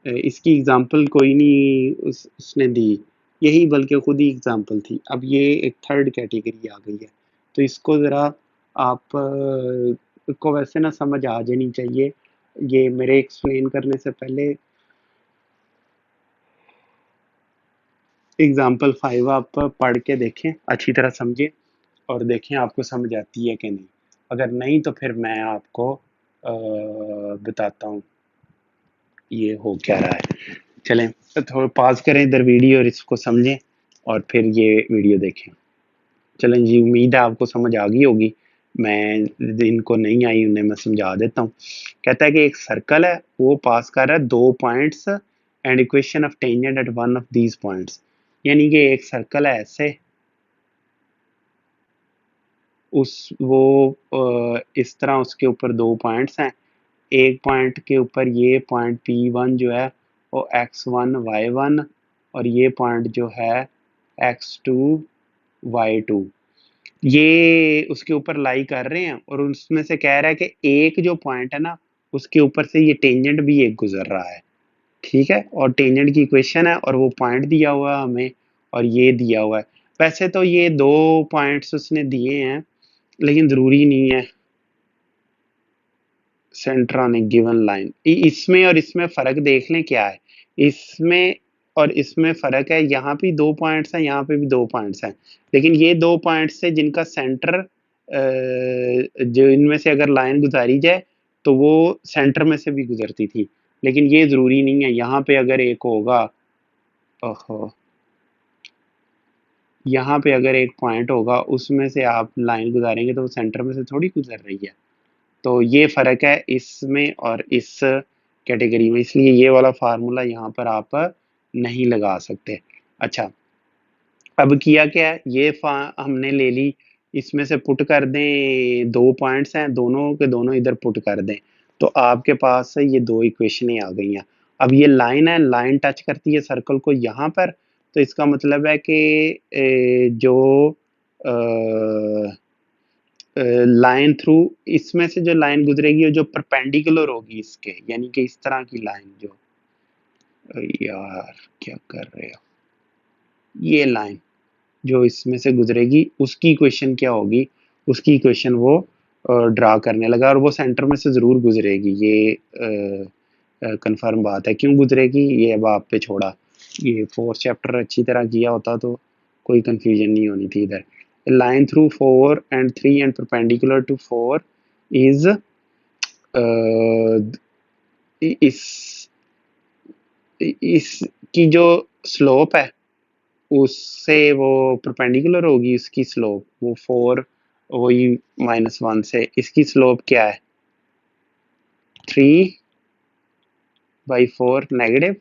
इसकी एग्जांपल कोई नहीं उसने दी, यही बल्कि खुद ही एग्जांपल थी। अब ये एक थर्ड कैटेगरी आ गई है, तो इसको ज़रा आप को वैसे ना समझ आ जानी चाहिए, ये मेरे एक्सप्लेन करने से पहले एग्जाम्पल 5 आप पढ़ के देखें, अच्छी तरह समझें और देखें आपको समझ आती है कि नहीं। अगर नहीं तो फिर मैं आपको बताता हूँ ये हो क्या रहा है। चलें तो थोड़ा पॉज करें इधर वीडियो और इसको समझें और फिर ये वीडियो देखें। चलें जी, उम्मीद है आपको समझ आ गई होगी, मैं जिनको नहीं आई उन्हें मैं समझा देता हूँ। कहता है कि एक सर्कल है, वो पास कर रहा है 2 points and equation of tangent at one of these points, यानी कि एक सर्कल है ऐसे, उस वो इस तरह उसके ऊपर 2 पॉइंट्स हैं, एक पॉइंट के ऊपर ये पॉइंट P1 जो है वो x1 y1 और ये पॉइंट जो है x2 y2, ये उसके ऊपर लाई कर रहे हैं और उसमें से कह रहा है कि एक जो पॉइंट है ना उसके ऊपर से ये टेंजेंट भी एक गुजर रहा है, ठीक है, और टेंजेंट की इक्वेशन है और वो पॉइंट दिया हुआ है हमें और ये दिया हुआ है। वैसे तो ये 2 पॉइंट्स उसने दिए हैं लेकिन ज़रूरी नहीं है centre on A given line. इसमें और इसमें फ़र्क देख लें क्या है, इसमें और इसमें फ़र्क है, यहाँ पे 2 पॉइंट्स हैं, यहाँ पे भी 2 पॉइंट्स हैं, लेकिन ये 2 पॉइंट्स से जिनका सेंटर जो इनमें से अगर लाइन गुजारी जाए तो वो सेंटर में से भी गुजरती थी, लेकिन ये ज़रूरी नहीं है। यहाँ पे अगर एक होगा, ओहो यहाँ पे अगर एक पॉइंट होगा उसमें से आप लाइन गुजारेंगे तो वो सेंटर में से थोड़ी गुजर रही है। तो ये फ़र्क है इसमें और इस कैटेगरी में, इसलिए ये वाला फार्मूला यहाँ पर आप नहीं लगा सकते। अच्छा, अब किया क्या है, ये हमने ले ली, इसमें से पुट कर दें, 2 पॉइंट्स हैं, दोनों के दोनों इधर पुट कर दें, तो आपके पास ये 2 इक्वेशनें आ गई हैं। अब ये लाइन है, लाइन टच करती है सर्कल को यहाँ पर, तो इसका मतलब है कि जो लाइन थ्रू इसमें से जो लाइन गुजरेगी वो जो परपेंडिकुलर होगी इसके, यानी कि इस तरह की लाइन जो, यार क्या कर रहे हो, ये लाइन जो इसमें से गुजरेगी उसकी इक्वेशन क्या होगी, उसकी इक्वेशन वो ड्रा करने लगा और वो सेंटर में से ज़रूर गुजरेगी, ये कंफर्म बात है। क्यों गुजरेगी ये अब आप पे छोड़ा, ये 4th चैप्टर अच्छी तरह किया होता तो कोई कंफ्यूजन नहीं होनी थी इधर। Line through 4 and 3 and perpendicular to 4 is इस इसकी जो स्लोप है उससे वो परपेंडिकुलर होगी, इसकी स्लोप वो 4 वही -1 से, इसकी स्लोप क्या है 3/4 नेगेटिव,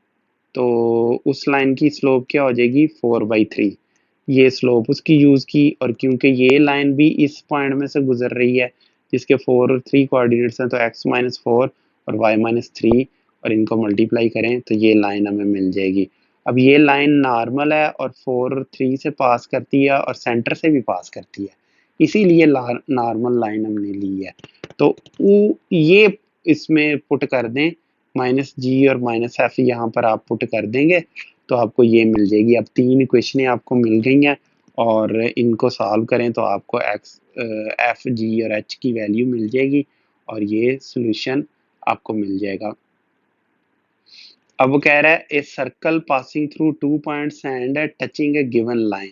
तो उस लाइन की स्लोप क्या हो जाएगी 4/3। ये स्लोप उसकी यूज़ की, और क्योंकि ये लाइन भी इस पॉइंट में से गुजर रही है जिसके 4 और 3 कोऑर्डिनेट्स हैं, तो x-4 और y-3 और इनको मल्टीप्लाई करें तो ये लाइन हमें मिल जाएगी। अब ये लाइन नॉर्मल है और 4 और 3 से पास करती है और सेंटर से भी पास करती है, इसीलिए नॉर्मल लाइन हमने ली है। तो ये इसमें पुट कर दें, -g और -f यहाँ पर आप पुट कर देंगे तो आपको ये मिल जाएगी। अब 3 इक्वेशनें आपको मिल गई हैं और इनको सॉल्व करें तो आपको f, g और h की वैल्यू मिल जाएगी और ये सॉल्यूशन आपको मिल जाएगा। अब वो कह रहा है a circle passing through 2 points and touching A given line.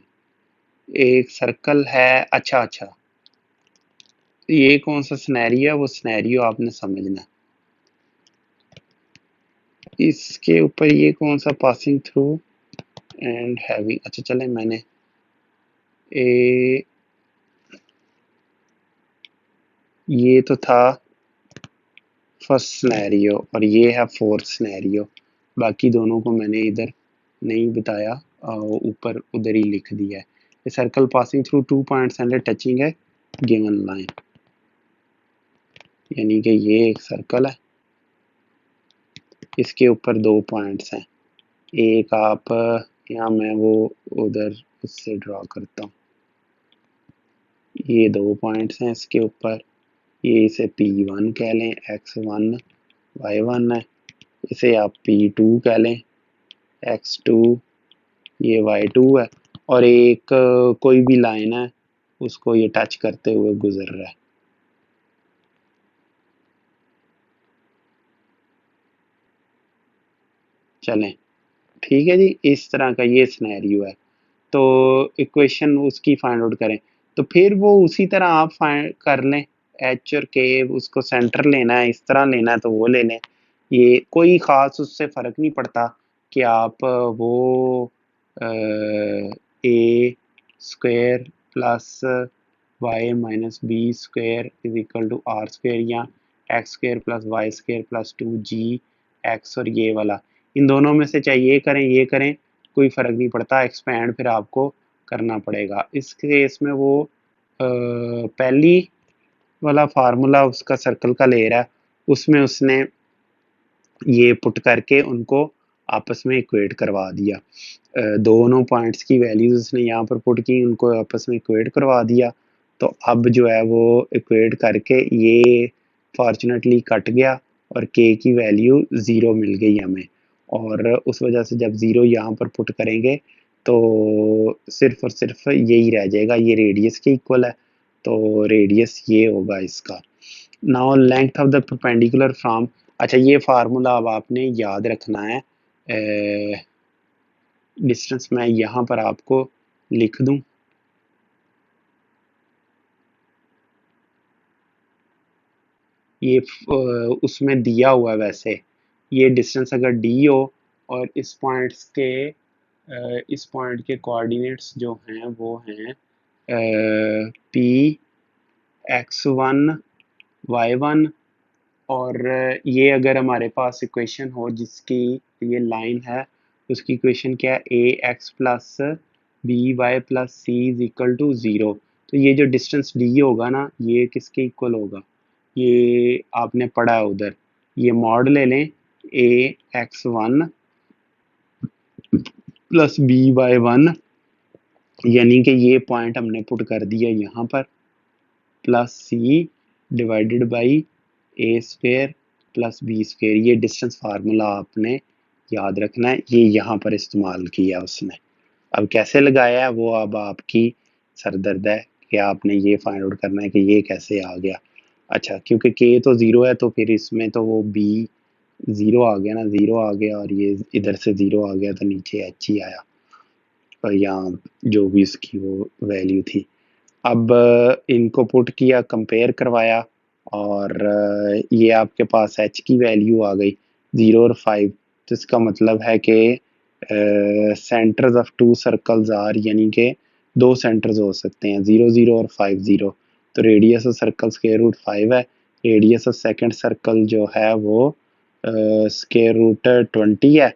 एक सर्कल है, अच्छा, ये कौन सा सिनेरियो है, वो सिनेरियो आपने समझना। इसके ऊपर ये कौन सा पासिंग थ्रू एंड हैविंग, अच्छा चले मैंने ये तो था फर्स्ट सिनेरियो और ये है 4th सिनेरियो, बाकी दोनों को मैंने इधर नहीं बताया, ऊपर उधर ही लिख दिया है। A circle passing through 2 points and touching है गिवन लाइन, यानी कि ये एक सर्कल है, इसके ऊपर 2 पॉइंट्स हैं, एक आप यहाँ मैं वो उधर उससे ड्रॉ करता हूँ, ये 2 पॉइंट्स हैं इसके ऊपर, ये इसे P1 कह लें, x1 y1 है, इसे आप P2 कह लें, x2 ये y2 है, और एक कोई भी लाइन है उसको ये टच करते हुए गुजर रहा है। चलें, ठीक है जी, इस तरह का ये सिनेरियो है। तो इक्वेशन उसकी फाइंड आउट करें, तो फिर वो उसी तरह आप फाइंड कर लें, एच और के उसको सेंटर लेना है, इस तरह लेना है तो वो ले लें, ये कोई ख़ास उससे फ़र्क नहीं पड़ता कि आप वो a square plus Y minus b square is equal to are square या x square plus Y square plus 2g x, और ये वाला इन दोनों में से चाहे ये करें कोई फ़र्क नहीं पड़ता, एक्सपैंड फिर आपको करना पड़ेगा। इस केस में वो पहली वाला फार्मूला उसका सर्कल का ले रहा है, उसमें उसने ये पुट करके उनको आपस में इक्वेट करवा दिया, दोनों पॉइंट्स की वैल्यूज उसने यहाँ पर पुट की, उनको आपस में इक्वेट करवा दिया। तो अब जो है वो इक्वेट करके ये फॉर्चुनेटली कट गया और के की वैल्यू 0 मिल गई हमें, और उस वजह से जब 0 यहाँ पर पुट करेंगे तो सिर्फ और सिर्फ यही रह जाएगा, ये रेडियस के इक्वल है, तो रेडियस ये होगा इसका। Now length of the perpendicular from, अच्छा ये फार्मूला अब आपने याद रखना है, डिस्टेंस मैं यहाँ पर आपको लिख दूं, ये उसमें दिया हुआ है, वैसे ये डिस्टेंस अगर डी हो और इस पॉइंट्स के इस पॉइंट के कोऑर्डिनेट्स जो हैं वो हैं पी x1 y1, और ये अगर हमारे पास इक्वेशन हो जिसकी ये लाइन है, उसकी इक्वेशन क्या है, a x plus B Y plus C is equal to zero. तो ये जो डिस्टेंस डी होगा ना, ये किसके इक्वल होगा, ये आपने पढ़ा है उधर, ये मॉड ले लें, a x one plus B Y one, यानी कि ये पॉइंट हमने पुट कर दिया यहाँ पर, plus C divided by A square plus B square. ये डिस्टेंस फार्मूला आपने याद रखना है, ये यहाँ पर इस्तेमाल किया उसने। अब कैसे लगाया है वो अब आपकी सरदर्द है कि आपने ये फाइंड आउट करना है कि ये कैसे आ गया। अच्छा, क्योंकि के तो ज़ीरो है तो फिर इसमें तो वो बी ज़ीरो आ गया ना, ज़ीरो आ गया, और ये इधर से ज़ीरो आ गया तो नीचे एच ही आया, और यहाँ जो भी इसकी वो वैल्यू थी। अब इनको पुट किया, कंपेयर करवाया, और ये आपके पास एच की वैल्यू आ गई 0 और 5। तो इसका मतलब है कि centres of two circles are, यानी कि दो सेंटर्स हो सकते हैं 0 0 और 5 0। तो radius of circle square root 5 है, रेडियस ऑफ सेकंड सर्कल जो है वो स्क्वायर रूट 20 है।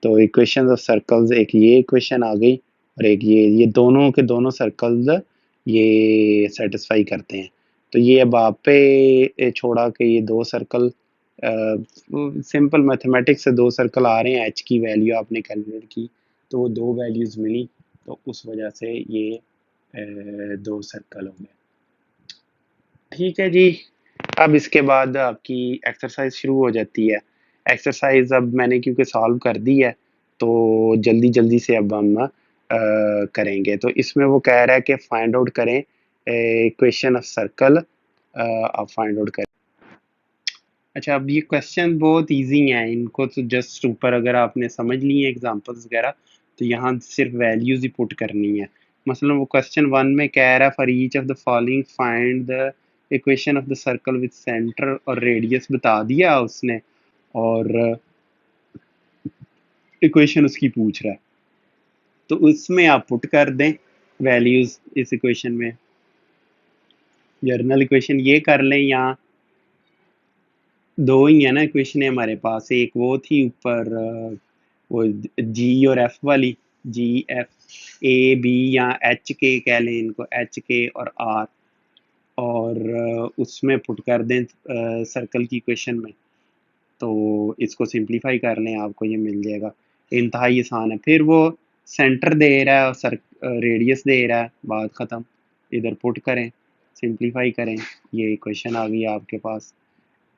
तो इक्वेशन ऑफ सर्कल्स, एक ये इक्वेशन आ गई और एक ये दोनों के दोनों सर्कल्स ये सेटिस्फाई करते हैं। तो ये अब आप पे छोड़ा कि ये दो सर्कल, सिंपल मैथमेटिक्स से दो सर्कल आ रहे हैं, एच की वैल्यू आपने कैलकुलेट की तो वो दो वैल्यूज़ मिली, तो उस वजह से ये दो सर्कल हो गए। ठीक है जी। अब इसके बाद आपकी एक्सरसाइज शुरू हो जाती है। एक्सरसाइज अब मैंने क्योंकि सॉल्व कर दी है तो जल्दी जल्दी से अब हम करेंगे। तो इसमें वो कह रहा है कि फाइंड आउट करें इक्वेशन ऑफ सर्कल, आप फाइंड आउट करें। अच्छा, अब ये क्वेश्चन बहुत इजी हैं, इनको तो जस्ट ऊपर अगर आपने समझ ली है एग्जांपल्स वगैरह, तो यहाँ सिर्फ वैल्यूज ही पुट करनी है। मसलन वो क्वेश्चन 1 में कह रहा है for each of the following find the equation of the circle with centre और रेडियस बता दिया उसने, और इक्वेशन उसकी पूछ रहा है, तो उसमें आप पुट कर दें वैल्यूज इस इक्वेशन में। जर्नल इक्वेशन ये कर लें, यहाँ दो ही है ना इक्वेशन है हमारे पास, एक वो थी ऊपर वो जी और एफ वाली, जी एफ ए बी, या एच के कह लें इनको, एच के और आर, और उसमें पुट कर दें सर्कल की इक्वेशन में, तो इसको सिंपलीफाई कर लें, आपको ये मिल जाएगा। इंतहाई आसान है। फिर वो सेंटर दे रहा है और रेडियस दे रहा है, बात ख़त्म। इधर पुट करें, सिंपलीफाई करें, ये इक्वेशन आ गई आपके पास।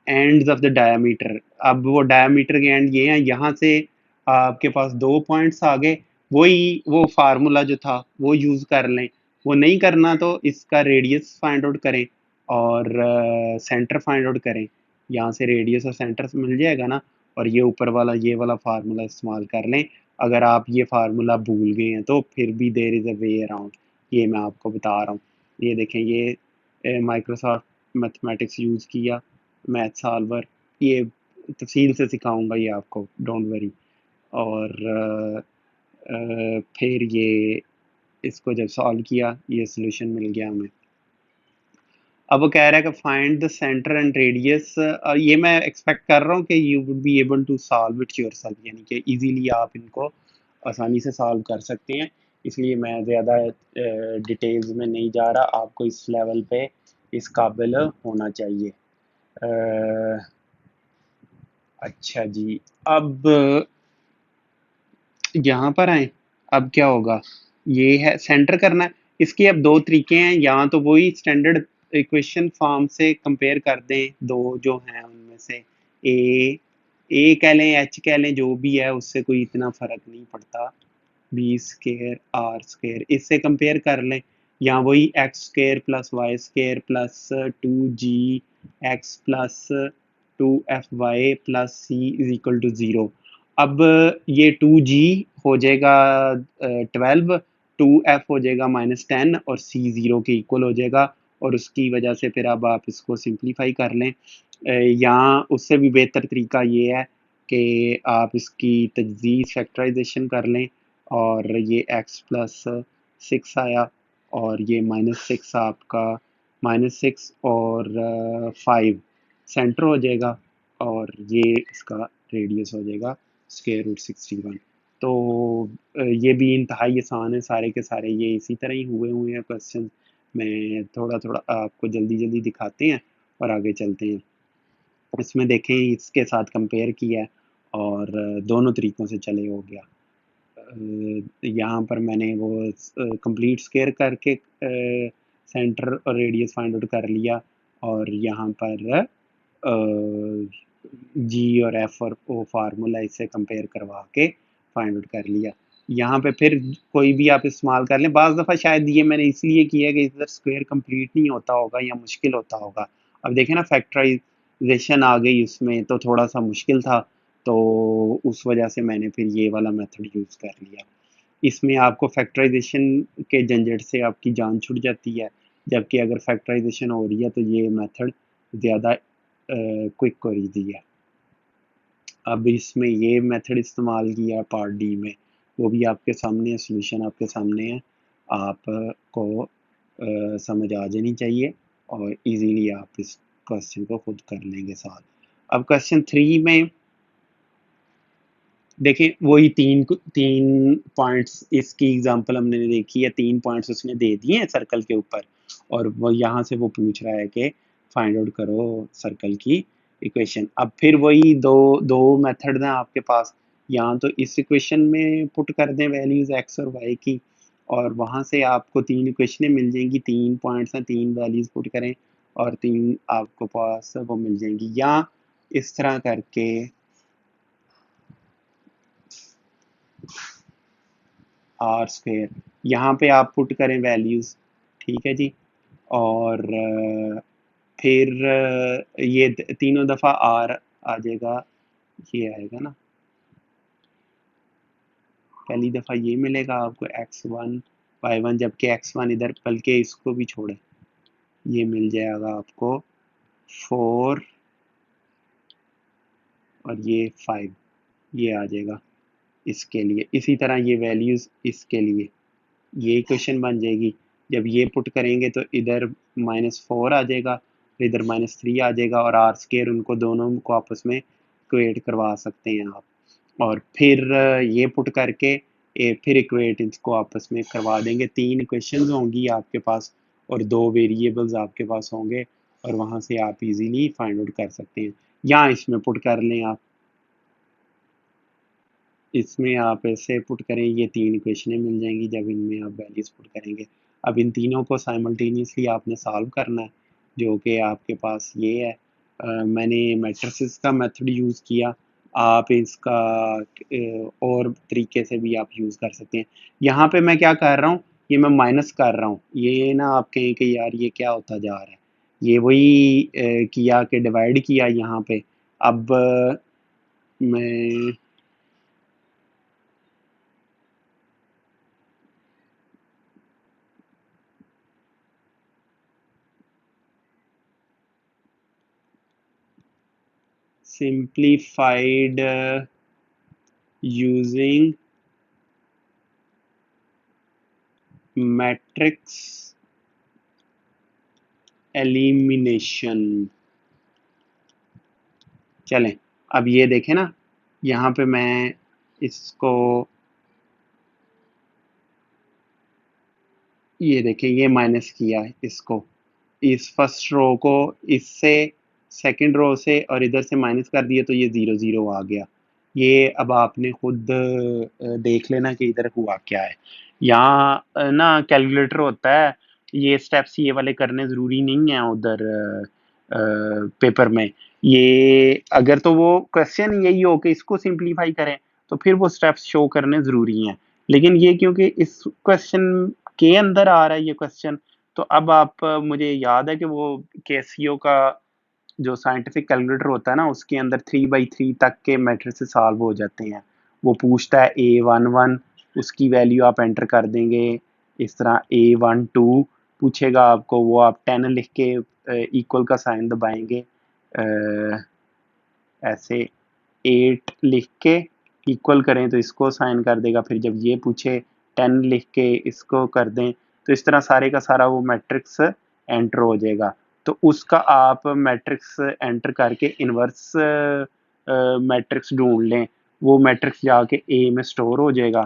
एंड्स ऑफ द डायमीटर, अब वो डायमीटर के एंड ये हैं, यहाँ से आपके पास दो पॉइंट्स आ गए, वही वो फार्मूला जो था वो यूज़ कर लें। वो नहीं करना तो इसका रेडियस फाइंड आउट करें और सेंटर फाइंड आउट करें, यहाँ से रेडियस और सेंटर मिल जाएगा ना, और ये ऊपर वाला ये वाला फार्मूला इस्तेमाल कर लें। अगर आप ये फार्मूला भूल गए हैं तो फिर भी there is a way around, ये मैं आपको बता रहा हूँ। ये देखें, ये माइक्रोसॉफ्ट मैथमेटिक्स यूज़ किया, मैथ सॉल्वर, ये तफसील से सिखाऊंगा ये आपको, डोंट वरी। और फिर ये इसको जब सॉल्व किया, ये सोल्यूशन मिल गया हमें। अब वो कह रहा है कि find the centre and radius, ये मैं एक्सपेक्ट कर रहा हूँ कि you would be able to solve it yourself, यानी कि इजीली आप इनको आसानी से सॉल्व कर सकते हैं, इसलिए मैं ज़्यादा डिटेल्स में नहीं जा रहा। आपको इस लेवल पे इस काबिल होना चाहिए। अच्छा जी, अब यहाँ पर आए, अब क्या होगा, ये है सेंटर करना है। इसके अब दो तरीके हैं, या तो वही स्टैंडर्ड इक्वेशन फॉर्म से कंपेयर कर दें, दो जो हैं उनमें से ए कह लें, एच कह लें, जो भी है उससे कोई इतना फर्क नहीं पड़ता, बी स्केयर आर स्केयर, इससे कंपेयर कर लें, या वही X square plus Y square plus 2g X plus 2fy plus C is equal to 0। अब ये 2g हो जाएगा 12, 2f हो जाएगा -10, और c 0 के इक्वल हो जाएगा, और उसकी वजह से फिर अब आप इसको सिंप्लीफाई कर लें। या उससे भी बेहतर तरीका ये है कि आप इसकी तजदीद फैक्टराइजेशन कर लें, और ये x+6 आया, और ये -6 आपका -6 और 5 सेंटर हो जाएगा, और ये इसका रेडियस हो जाएगा √61। तो ये भी इंतहाई आसान है, सारे के सारे ये इसी तरह ही हुए हैं क्वेश्चन। मैं थोड़ा थोड़ा आपको जल्दी जल्दी दिखाते हैं और आगे चलते हैं। इसमें देखें, इसके साथ कंपेयर किया है और दोनों तरीक़ों से चले हो गया। यहाँ पर मैंने वो कंप्लीट स्क्वायर करके सेंटर और रेडियस फाइंड आउट कर लिया, और यहाँ पर जी और एफ और ओ फार्मूला इससे कंपेयर करवा के फाइंड आउट कर लिया। यहाँ पे फिर कोई भी आप इस्तेमाल कर लें। बाज़ दफ़ा शायद ये मैंने इसलिए किया कि इधर स्क्वायर कंप्लीट नहीं होता होगा या मुश्किल होता होगा। अब देखें ना, फैक्टराइजेशन आ गई उसमें, तो थोड़ा सा मुश्किल था, तो उस वजह से मैंने फिर ये वाला मेथड यूज़ कर लिया। इसमें आपको फैक्टराइजेशन के झंझट से आपकी जान छुट जाती है, जबकि अगर फैक्टराइजेशन हो रही है तो ये मेथड ज़्यादा क्विक और ईजी है। अब इसमें ये मेथड इस्तेमाल किया पार्ट डी में, वो भी आपके सामने है, सॉल्यूशन आपके सामने है, आपको समझ आ जानी चाहिए और इजीली आप इस क्वेश्चन को खुद कर लेंगे साथ। अब क्वेश्चन 3 में देखिए, वही तीन पॉइंट्स, इसकी एग्जांपल हमने देखी है, 3 पॉइंट्स उसने दे दिए हैं सर्कल के ऊपर, और वो यहाँ से वो पूछ रहा है कि फाइंड आउट करो सर्कल की इक्वेशन। अब फिर वही दो दो मेथड हैं आपके पास। यहाँ तो इस इक्वेशन में पुट कर दें वैल्यूज एक्स और वाई की, और वहाँ से आपको 3 इक्वेशनें मिल जाएंगी, 3 पॉइंट्स हैं, 3 वैल्यूज पुट करें और 3 आपको पास वो मिल जाएंगी। या इस तरह करके r², यहाँ पे आप पुट करें वैल्यूज, ठीक है जी, और फिर ये तीनों दफ़ा r आ जाएगा, ये आएगा ना, पहली दफ़ा ये मिलेगा आपको x1 y1, जबकि x1 इधर, बल्कि इसको भी छोड़े, ये मिल जाएगा आपको 4 और ये 5, ये आ जाएगा इसके लिए। इसी तरह ये वैल्यूज़ इसके लिए, ये इक्वेशन बन जाएगी। जब ये पुट करेंगे तो इधर -4 आ जाएगा, इधर -3 आ जाएगा, और r², उनको दोनों को आपस में इक्वेट करवा सकते हैं आप। और फिर ये पुट करके फिर इक्वेट इसको आपस में करवा देंगे। 3 इक्वेशंस होंगी आपके पास और 2 वेरिएबल्स आपके पास होंगे, और वहाँ से आप इजीली फाइंड आउट कर सकते हैं। या इसमें पुट कर लें आप, इसमें आप ऐसे पुट करें, ये 3 इक्वेशनें मिल जाएंगी जब इनमें आप वैल्यूज पुट करेंगे। अब इन तीनों को साइमल्टेनियसली आपने सॉल्व करना है, जो कि आपके पास ये है। मैंने मैट्रिसेस का मेथड यूज़ किया, आप इसका और तरीके से भी आप यूज़ कर सकते हैं। यहाँ पे मैं क्या कर रहा हूँ, ये मैं माइनस कर रहा हूँ, ये ना आप कहें कि यार ये क्या होता जा रहा है, ये वही किया कि डिवाइड किया यहाँ पे। अब मैं simplified using matrix elimination। चलें, अब ये देखें ना, यहाँ पे मैं इसको, ये देखें, ये माइनस किया है इसको, इस फर्स्ट रो को इससे, सेकंड रो से, और इधर से माइनस कर दिया तो ये 0 0 आ गया। ये अब आपने खुद देख लेना कि इधर हुआ क्या है। यहाँ ना कैलकुलेटर होता है, ये स्टेप्स ये वाले करने ज़रूरी नहीं है उधर पेपर में। ये अगर तो वो क्वेश्चन यही हो कि इसको सिंप्लीफाई करें, तो फिर वो स्टेप्स शो करने ज़रूरी हैं। लेकिन ये क्योंकि इस क्वेश्चन के अंदर आ रहा है ये क्वेश्चन, तो अब आप मुझे याद है कि वो कैसियो का जो साइंटिफिक कैलकुलेटर होता है ना, उसके अंदर 3/3 तक के मैट्रिसेस सॉल्व हो जाते हैं। वो पूछता है A11, उसकी वैल्यू आप एंटर कर देंगे, इस तरह A12 पूछेगा आपको, वो आप 10 लिख के इक्वल का साइन दबाएंगे, ऐसे 8 लिख के इक्वल करें तो इसको साइन कर देगा, फिर जब ये पूछे 10 लिख के इसको कर दें, तो इस तरह सारे का सारा वो मैट्रिक्स एंटर हो जाएगा। तो उसका आप मैट्रिक्स एंटर करके इन्वर्स मैट्रिक्स ढूंढ लें, वो मैट्रिक्स जाके ए में स्टोर हो जाएगा।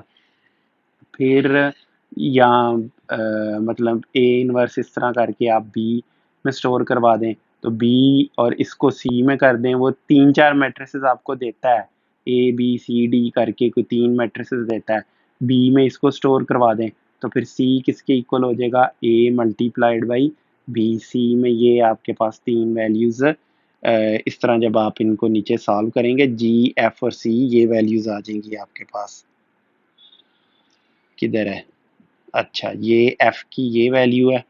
फिर या मतलब ए इन्वर्स इस तरह करके आप बी में स्टोर करवा दें, तो बी और इसको सी में कर दें, वो 3-4 मैट्रिसेस आपको देता है, ए बी सी डी करके कोई 3 मैट्रिसेस देता है, बी में इसको स्टोर करवा दें, तो फिर सी किसके इक्वल हो जाएगा, ए मल्टीप्लाइड बाई बी। सी में ये आपके पास 3 वैल्यूज़ इस तरह जब आप इनको नीचे सॉल्व करेंगे, जी एफ और सी ये वैल्यूज़ आ जाएंगी आपके पास। किधर है, अच्छा ये एफ की ये वैल्यू है,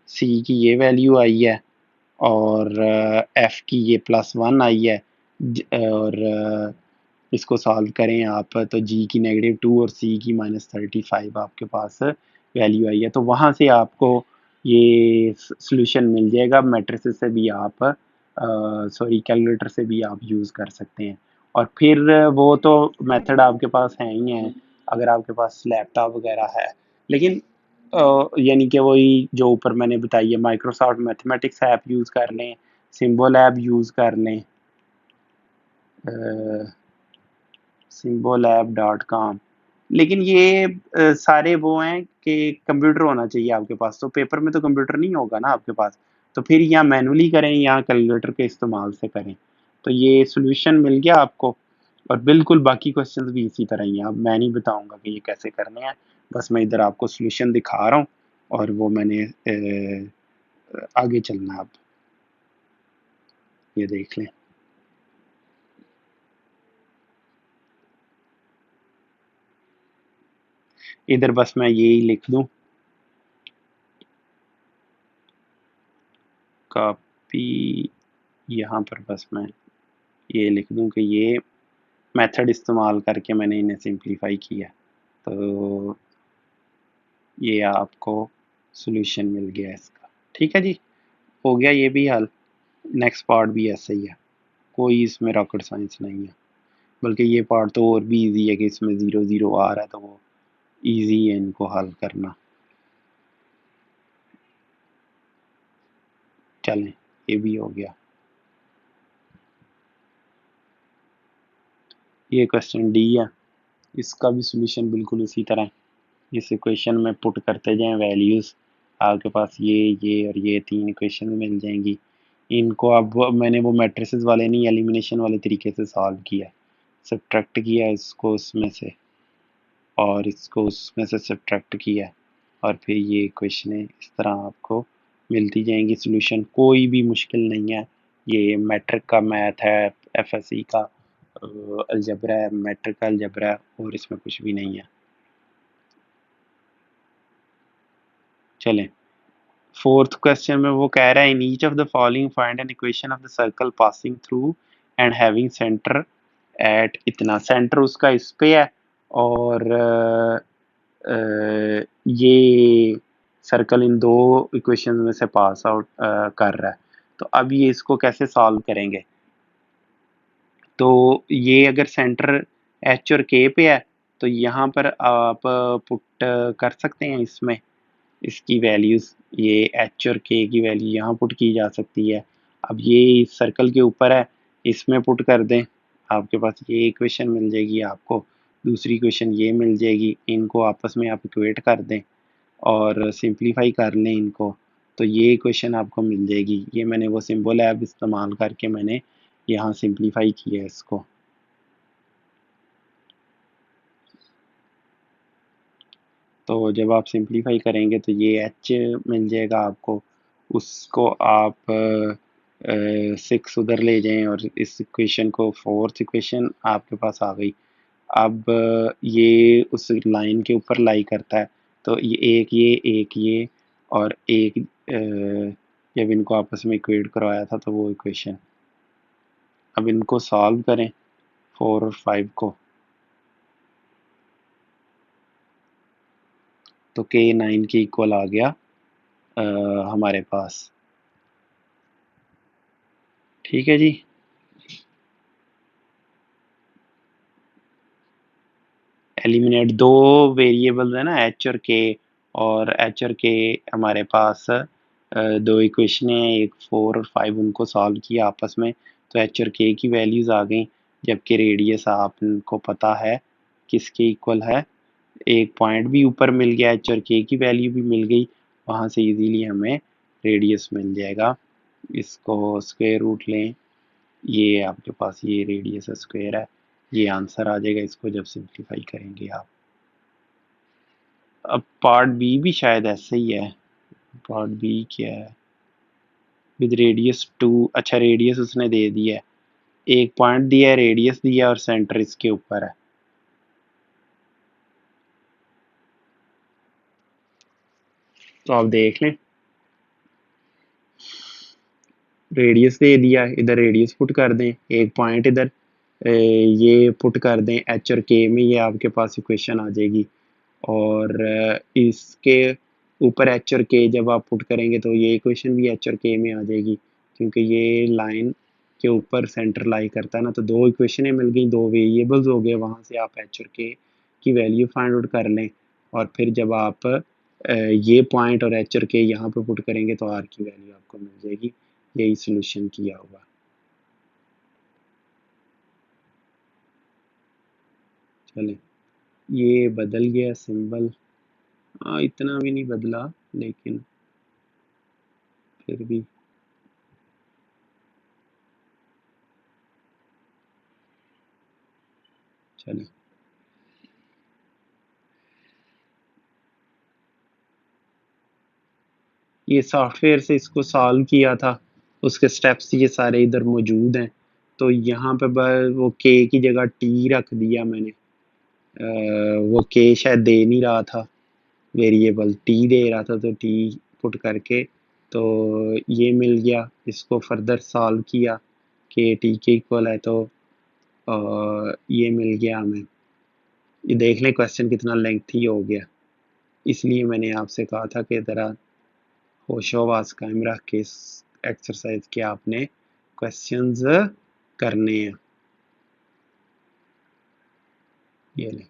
सी की ये वैल्यू आई है, और एफ की ये +1 आई है, और इसको सॉल्व करें आप तो जी की -2 और सी की -35 आपके पास वैल्यू आई है। तो वहाँ से आपको ये सॉल्यूशन मिल जाएगा, मैट्रिसेस से भी आप सॉरी कैलकुलेटर से भी आप यूज़ कर सकते हैं। और फिर वो तो मेथड आपके पास है ही है अगर आपके पास लैपटॉप वगैरह है, लेकिन यानी कि वही जो ऊपर मैंने बताई है, माइक्रोसॉफ्ट मैथमेटिक्स ऐप यूज़ कर लें, सिम्बल ऐप यूज़ कर लें, symbolab.com। लेकिन ये सारे वो हैं कि कंप्यूटर होना चाहिए आपके पास, तो पेपर में तो कंप्यूटर नहीं होगा ना आपके पास, तो फिर या मैनुअली करें या कैलकुलेटर के इस्तेमाल से करें। तो ये सॉल्यूशन मिल गया आपको, और बिल्कुल बाकी क्वेश्चंस भी इसी तरह ही हैं। अब मैं नहीं बताऊंगा कि ये कैसे करने हैं, बस मैं इधर आपको सॉल्यूशन दिखा रहा हूँ, और वो मैंने आगे चलना है। अब ये देख लें, इधर बस मैं यही लिख दूं, कॉपी, यहाँ पर बस मैं ये लिख दूं कि ये मेथड इस्तेमाल करके मैंने इन्हें सिंप्लीफाई किया, तो ये आपको सॉल्यूशन मिल गया इसका। ठीक है जी, हो गया ये भी हल। नेक्स्ट पार्ट भी ऐसा ही है, कोई इसमें रॉकेट साइंस नहीं है, बल्कि ये पार्ट तो और भी इजी है कि इसमें 0 0 आ रहा है, तो वो इजी है इनको हल करना। चलें, ये भी हो गया। ये क्वेश्चन डी है, इसका भी सॉल्यूशन बिल्कुल उसी तरह है। इस इक्वेशन में पुट करते जाएं वैल्यूज़, आपके पास ये और ये 3 इक्वेशन मिल जाएंगी। इनको अब मैंने वो मैट्रिसेस वाले नहीं, एलिमिनेशन वाले तरीके से सॉल्व किया, सब्ट्रैक्ट किया इसको उसमें से और इसको उसमें से सब्ट्रैक्ट किया, और फिर ये इक्वेशनें इस तरह आपको मिलती जाएंगी। सॉल्यूशन कोई भी मुश्किल नहीं है, ये मैट्रिक का मैथ है, एफएससी का अलजेब्रा है, मैट्रिक का अलजेब्रा है, और इसमें कुछ भी नहीं है। चलें, फोर्थ क्वेश्चन में वो कह रहा है, in each of the following find an equation of the circle passing through and having centre at इतना। सेंटर उसका इस पे है, और ये सर्कल इन दो इक्वेशन में से पास आउट कर रहा है। तो अब ये इसको कैसे सॉल्व करेंगे, तो ये अगर सेंटर एच और के पे है, तो यहाँ पर आप पुट कर सकते हैं इसमें इसकी वैल्यूज़, ये एच और के की वैल्यू यहाँ पुट की जा सकती है। अब ये इस सर्कल के ऊपर है, इसमें पुट कर दें, आपके पास ये इक्वेशन मिल जाएगी आपको, दूसरी इक्वेशन ये मिल जाएगी, इनको आपस में आप इक्वेट कर दें और सिंप्लीफाई कर लें इनको, तो ये इक्वेशन आपको मिल जाएगी। ये मैंने वो सिंबल ऐप इस्तेमाल करके मैंने यहाँ सिंप्लीफाई किया है इसको। तो जब आप सिंप्लीफाई करेंगे तो ये एच मिल जाएगा आपको, उसको आप 6 उधर ले जाएं और इस इक्वेशन को, फोर्थ इक्वेशन आपके पास आ गई। अब ये उस लाइन के ऊपर लाई करता है, तो ये एक ये और एक जब इनको आपस में इक्वेट करवाया था तो वो इक्वेशन। अब इनको सॉल्व करें 4 और 5 को, तो के 9 के इक्वल आ गया हमारे पास। ठीक है जी, एलिमिनेट दो वेरिएबल्स है ना, एच और के हमारे पास दो इक्वेशन है, एक 4 और 5, उनको सॉल्व किया आपस में तो एच और के की वैल्यूज आ गई, जबकि रेडियस आपको पता है किसके इक्वल है, एक पॉइंट भी ऊपर मिल गया, एच और के की वैल्यू भी मिल गई, वहां से इजीली हमें रेडियस मिल जाएगा। इसको स्क्वायर रूट लें, ये आपके पास ये रेडियस स्क्वायर है, ये आंसर आ जाएगा इसको जब सिंप्लीफाई करेंगे आप। अब पार्ट बी भी शायद ऐसे ही है, पार्ट बी क्या है, विद रेडियस 2, अच्छा रेडियस उसने दे दिया है, एक पॉइंट दिया है, रेडियस दिया और सेंटर इसके ऊपर है। तो आप देख लें, रेडियस दे दिया, इधर रेडियस पुट कर दें, एक पॉइंट इधर ये पुट कर दें एच और के में, ये आपके पास इक्वेशन आ जाएगी। और इसके ऊपर एच और के जब आप पुट करेंगे तो ये इक्वेशन भी एच और के में आ जाएगी, क्योंकि ये लाइन के ऊपर सेंटर लाई करता है ना, तो दो इक्वेशनें मिल गई, दो वेरिएबल्स हो गए, वहाँ से आप एच और के की वैल्यू फाइंड आउट कर लें, और फिर जब आप ये पॉइंट और एच और के यहाँ पे पुट करेंगे तो आर की वैल्यू आपको मिल जाएगी। यही सोल्यूशन किया हुआ। चलें, ये बदल गया सिंबल, हाँ इतना भी नहीं बदला लेकिन फिर भी चलें। ये सॉफ्टवेयर से इसको सॉल्व किया था, उसके स्टेप्स ये सारे इधर मौजूद हैं। तो यहाँ पे वो के की जगह टी रख दिया मैंने, वो के शायद दे नहीं रहा था, वेरिएबल टी दे रहा था, तो टी पुट करके तो ये मिल गया। इसको फर्दर सॉल्व किया, के टी के इक्वल है, तो ये मिल गया हमें। ये देख लें क्वेश्चन कितना लेंथी हो गया, इसलिए मैंने आपसे कहा था कि ज़रा होशो-हवास कायम रख के इस एक्सरसाइज के आपने क्वेश्चंस करने हैं। ये लें,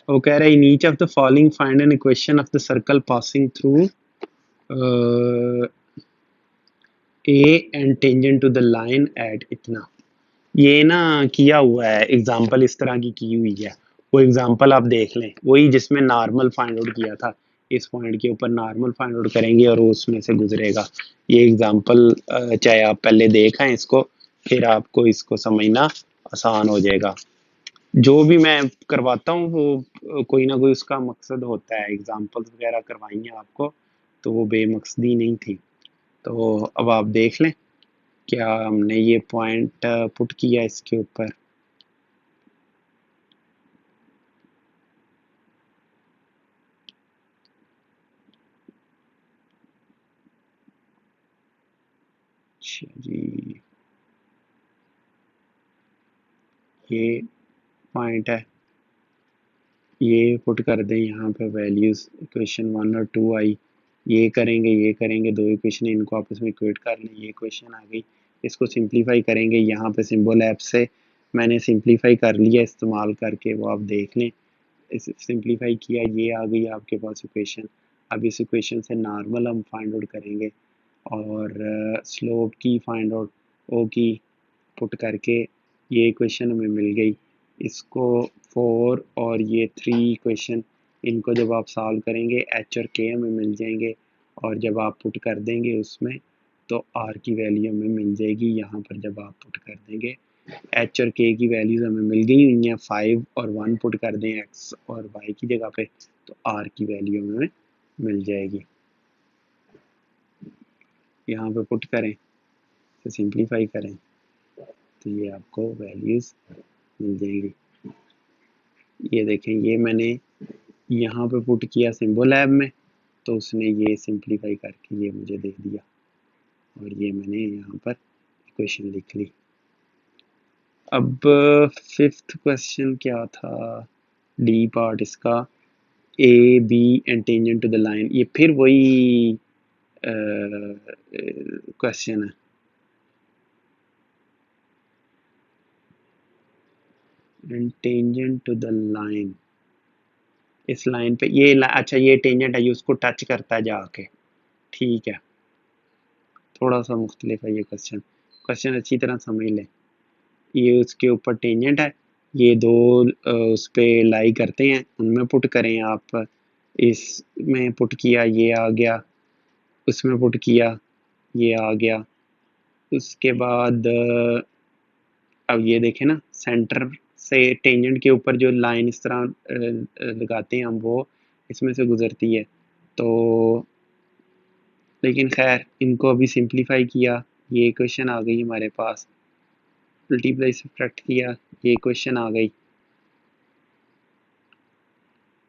वो कह रहा है in each of the following find an equation of the circle passing through A and tangent to the line at इतना। ये ना किया हुआ है एग्जाम्पल, इस तरह की हुई है, वो एग्जाम्पल आप देख लें, वही जिसमें नॉर्मल फाइंड आउट किया था, इस पॉइंट के ऊपर नॉर्मल फाइंड आउट करेंगे और वो उसमें से गुजरेगा। ये एग्जाम्पल चाहे आप पहले देखें इसको, फिर आपको इसको समझना आसान हो जाएगा। जो भी मैं करवाता हूँ वो कोई ना कोई उसका मकसद होता है, एग्जाम्पल्स वगैरह करवाई हैं आपको तो वो बेमकसदी नहीं थी। तो अब आप देख लें, क्या हमने ये पॉइंट पुट किया इसके ऊपर, अच्छा जी ये पॉइंट है, ये पुट कर दें यहाँ पे वैल्यूज, इक्वेशन 1 और 2 आई, ये करेंगे दो इक्वेशन इनको आपस में इक्वेट कर लें, ये इक्वेशन आ गई। इसको सिंप्लीफाई करेंगे, यहाँ पे सिंबल ऐप से मैंने सिंप्लीफाई कर लिया इस्तेमाल करके, वो आप देख लें। इस सिंप्लीफाई किया, ये आ गई आपके पास इक्वेशन। अब इस इक्वेशन से नॉर्मल हम फाइंड आउट करेंगे और स्लोप की फाइंड आउट, ओ की पुट करके ये इक्वेशन हमें मिल गई। इसको 4 और ये 3 इक्वेशन, इनको जब आप सॉल्व करेंगे एच और के हमें मिल जाएंगे, और जब आप पुट कर देंगे उसमें तो आर की वैल्यू हमें मिल जाएगी। यहाँ पर जब आप पुट कर देंगे एच और के की वैल्यूज हमें मिल गई हुई हैं, 5 और 1 पुट कर दें एक्स और वाई की जगह पे तो आर की वैल्यू हमें मिल जाएगी। यहाँ पे पुट करें तो सिंप्लीफाई करें तो ये आपको वैल्यूज मिल जाएंगी। ये देखें, ये मैंने यहाँ पे पुट किया सिंबल लैब में, तो उसने ये सिंप्लीफाई करके ये मुझे दे दिया, और ये मैंने यहाँ पर इक्वेशन लिख ली। अब फिफ्थ क्वेश्चन क्या था, डी पार्ट इसका, A B and tangent to the line, ये फिर वही क्वेश्चन है। And tangent to the line, इस लाइन पे ये अच्छा ये टेंजेंट है, ये उसको टच करता है जाके, ठीक है। थोड़ा सा मुख्तलिफ है ये क्वेश्चन, क्वेश्चन अच्छी तरह समझ लें। ये उसके ऊपर टेंजेंट है, ये दो उस पे लाई करते हैं, उनमें पुट करें आप, इसमें पुट किया ये आ गया, उसमें पुट किया ये आ गया। उसके बाद अब ये देखें ना, सेंटर से टेंजेंट के ऊपर जो लाइन इस तरह लगाते हैं हम, वो इसमें से गुजरती है। तो लेकिन खैर इनको अभी सिंप्लीफाई किया, ये क्वेश्चन आ गई हमारे पास, मल्टीप्लाई सब्ट्रैक्ट किया, ये क्वेश्चन आ गई।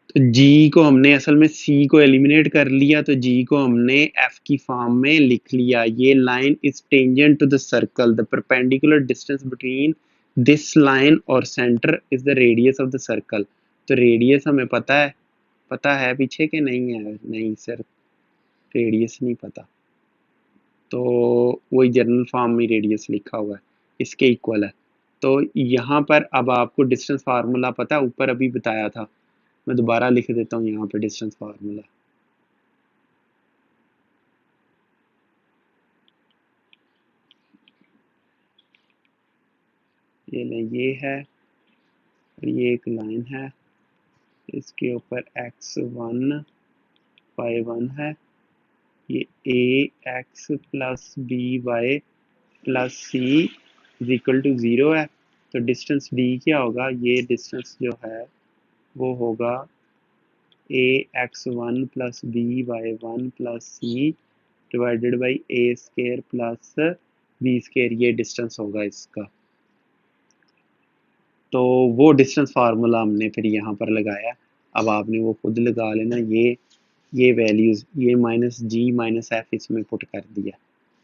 तो जी को हमने असल में सी को एलिमिनेट कर लिया, तो जी को हमने एफ की फॉर्म में लिख लिया। ये line is tangent to the circle, the perpendicular distance between this line और centre is the radius of the circle. तो रेडियस हमें पता है पीछे के नहीं है, नहीं सर रेडियस नहीं पता, तो वही जनरल फॉर्म में रेडियस लिखा हुआ है, इसके इक्वल है। तो यहाँ पर अब आपको डिस्टेंस फार्मूला पता है, ऊपर अभी बताया था, मैं दोबारा लिख देता हूँ यहाँ पे डिस्टेंस फार्मूला। ये ले, ये है और ये एक लाइन है, इसके ऊपर x1 y1 है, ये ax plus B Y plus C is equal to 0 है। तो डिस्टेंस d क्या होगा, ये डिस्टेंस जो है वो होगा ax1 plus B Y one plus C divided by a square plus b square, ये डिस्टेंस होगा इसका। तो वो डिस्टेंस फार्मूला हमने फिर यहाँ पर लगाया, अब आपने वो खुद लगा लेना। ये वैल्यूज़, ये माइनस जी माइनस एफ इसमें पुट कर दिया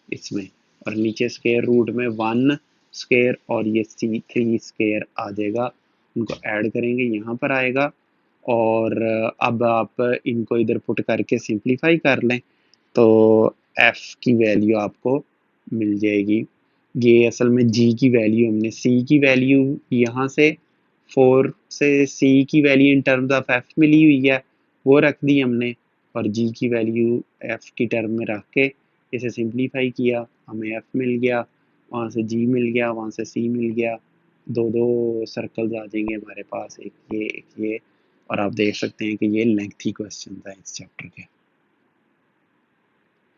इसमें, और नीचे स्केयर रूट में 1 स्केयर और ये सी 3 स्केयर आ जाएगा, उनको ऐड करेंगे यहाँ पर आएगा। और अब आप इनको इधर पुट करके सिंप्लीफाई कर लें तो एफ की वैल्यू आपको मिल जाएगी। ये असल में जी की वैल्यू, हमने सी की वैल्यू यहाँ से 4 से सी की value in terms of F मिली हुई है, वो रख दी हमने, और जी की वैल्यू एफ की टर्म में रख के इसे सिंप्लीफाई किया, हमें एफ मिल गया, वहाँ से जी मिल गया, वहाँ से सी मिल गया, दो दो सर्कल्स आ जाएंगे हमारे पास, एक ये। और आप देख सकते हैं कि ये लेंथी क्वेश्चन था इस चैप्टर के।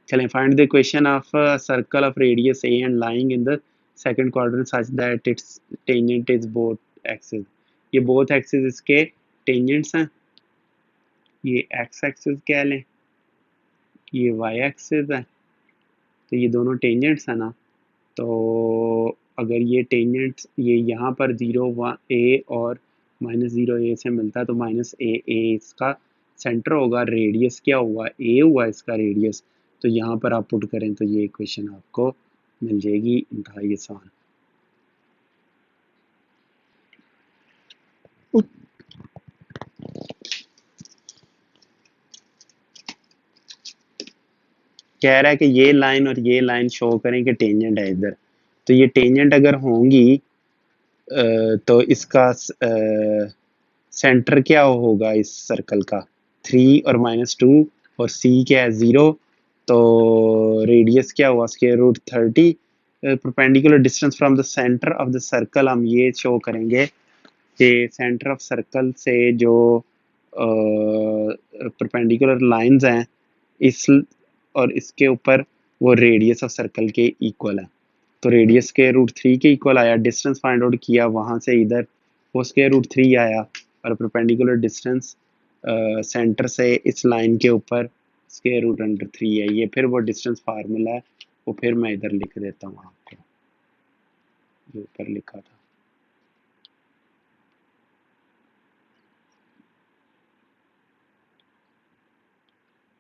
चलें, find the equation of a circle of radius A and lying in the second quadrant such that it's tangent is both axis. ये बोथ एक्सिस इसके टेंजेंट्स हैं, ये एक्स एक्सिस कह लें, ये वाई एक्सिस है, तो ये दोनों टेंजेंट्स हैं ना। तो अगर ये टेंजेंट्स, ये यहाँ पर 0 ए और -0 ए से मिलता है, तो -a इसका सेंटर होगा, रेडियस क्या हुआ, ए हुआ इसका रेडियस। तो यहाँ पर आप पुट करें तो ये इक्वेशन आपको मिल जाएगी, इंतहाई आसान। कह रहा है कि ये लाइन और ये लाइन शो करें कि टेंजेंट है इधर, तो ये टेंजेंट अगर होंगी तो इसका सेंटर क्या होगा इस सर्कल का, 3 और -2, और सी क्या है 0, तो रेडियस क्या हुआ square root 30। Perpendicular distance from the centre of the circle, हम ये शो करेंगे कि सेंटर ऑफ सर्कल से जो परपेंडिकुलर लाइंस हैं इस और इसके ऊपर, वो रेडियस ऑफ सर्कल के इक्वल है। तो रेडियस के √3 के इक्वल आया, डिस्टेंस फाइंड आउट किया वहाँ से इधर, वो स्क्वायर रूट 3 आया, और परपेंडिकुलर डिस्टेंस सेंटर से इस लाइन के ऊपर स्क्वायर रूट अंडर 3 है। ये फिर वो डिस्टेंस फार्मूला है, वो फिर मैं इधर लिख देता हूँ आपको, जो ऊपर लिखा था।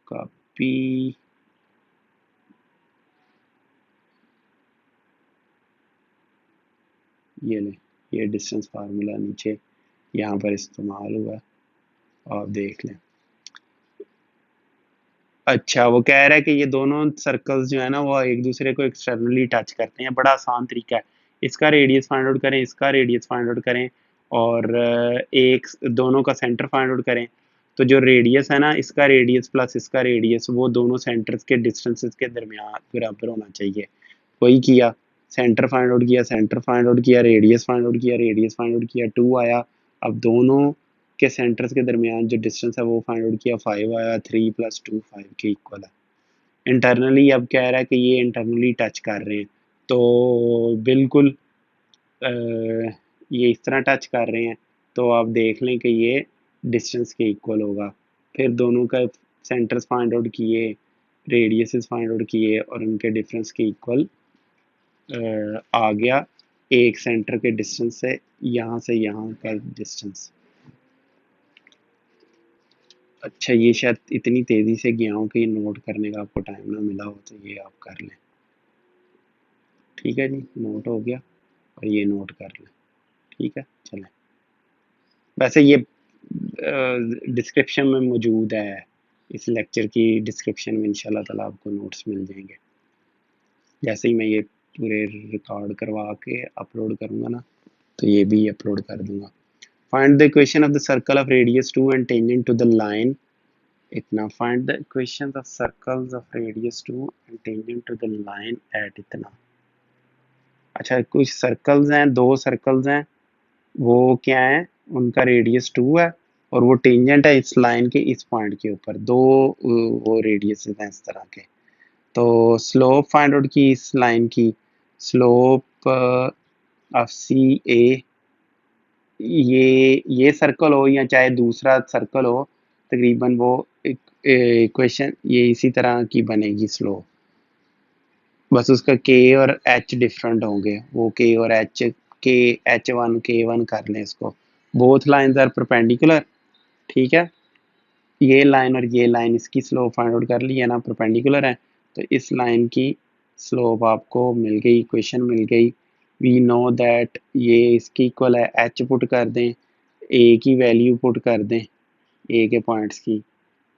कॉपी, ये ले, ये डिस्टेंस फार्मूला नीचे यहाँ पर इस्तेमाल हुआ है, आप देख लें। अच्छा, वो कह रहा है कि ये दोनों सर्कल्स जो है ना वो एक दूसरे को एक्सटर्नली टच करते हैं, बड़ा आसान तरीका है। इसका रेडियस फाइंड आउट करें, इसका रेडियस फाइंड आउट करें, और एक दोनों का सेंटर फाइंड आउट करें। तो जो रेडियस है ना, इसका रेडियस प्लस इसका रेडियस, वो दोनों सेंटर्स के डिस्टेंसेस के दरमियान बराबर होना चाहिए। वही किया, सेंटर फाइंड आउट किया, सेंटर फाइंड आउट किया, रेडियस फाइंड आउट किया, रेडियस फाइंड आउट किया, 2 आया। अब दोनों के सेंटर्स के दरमियान जो डिस्टेंस है वो फाइंड आउट किया, 5 आया। 3 + 2 5 के इक्वल है। इंटरनली अब कह रहा है कि ये इंटरनली टच कर रहे हैं, तो बिल्कुल ये इस तरह टच कर रहे हैं, तो आप देख लें कि ये डिस्टेंस के इक्वल होगा। फिर दोनों का सेंटर्स फाइंड आउट किए, रेडियसेस फाइंड आउट किए और उनके डिफरेंस के इक्वल आ गया एक सेंटर के डिस्टेंस से यहाँ का डिस्टेंस। अच्छा, ये शायद इतनी तेज़ी से गया हूँ कि ये नोट करने का आपको टाइम ना मिला हो, तो ये आप कर लें। ठीक है जी, नोट हो गया, और ये नोट कर लें। ठीक है, चलें। वैसे ये डिस्क्रिप्शन में मौजूद है, इस लेक्चर की डिस्क्रिप्शन में इंशाल्लाह ताला आपको नोट्स मिल जाएंगे। जैसे ही मैं ये पूरे रिकॉर्ड करवा के अपलोड करूँगा ना, तो ये भी अपलोड कर दूँगा। Find the equation of the circle of radius 2 and tangent to the line इतना। Find the equation of circles of radius 2 and tangent to the line at इतना। अच्छा, कुछ सर्कल्स हैं, 2 सर्कल्स हैं, वो क्या है, उनका रेडियस 2 है और वो टेंजेंट है इस लाइन के इस पॉइंट के ऊपर। 2 वो रेडियस हैं इस तरह के। तो स्लोप फाइंड आउट की इस लाइन की, स्लोप ऑफ सी ए, ये सर्कल हो या चाहे दूसरा सर्कल हो, तकरीबन वो इक्वेशन ये इसी तरह की बनेगी स्लोप। बस उसका के और एच डिफरेंट होंगे, वो के और एच, के H1 K1 कर लें इसको। Both lines are perpendicular. ठीक है, ये लाइन और ये लाइन, इसकी स्लोप फाइंड आउट कर ली है ना, परपेंडिकुलर है, तो इस लाइन की स्लोप आपको मिल गई, इक्वेशन मिल गई। वी नो दैट ये इसकी इक्वल है, एच पुट कर दें, ए की वैल्यू पुट कर दें, ए के पॉइंट्स की,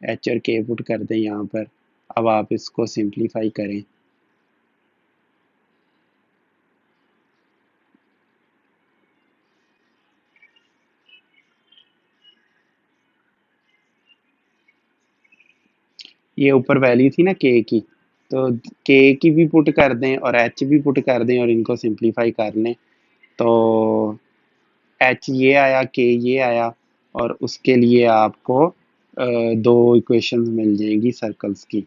एच और के पुट कर दें यहाँ पर। अब आप इसको सिंप्लीफाई करें। ये ऊपर वैल्यू थी ना के की, तो के की भी पुट कर दें और एच भी पुट कर दें और इनको सिंप्लीफाई कर लें, तो एच ये आया, के ये आया, और उसके लिए आपको 2 इक्वेशंस मिल जाएंगी सर्कल्स की।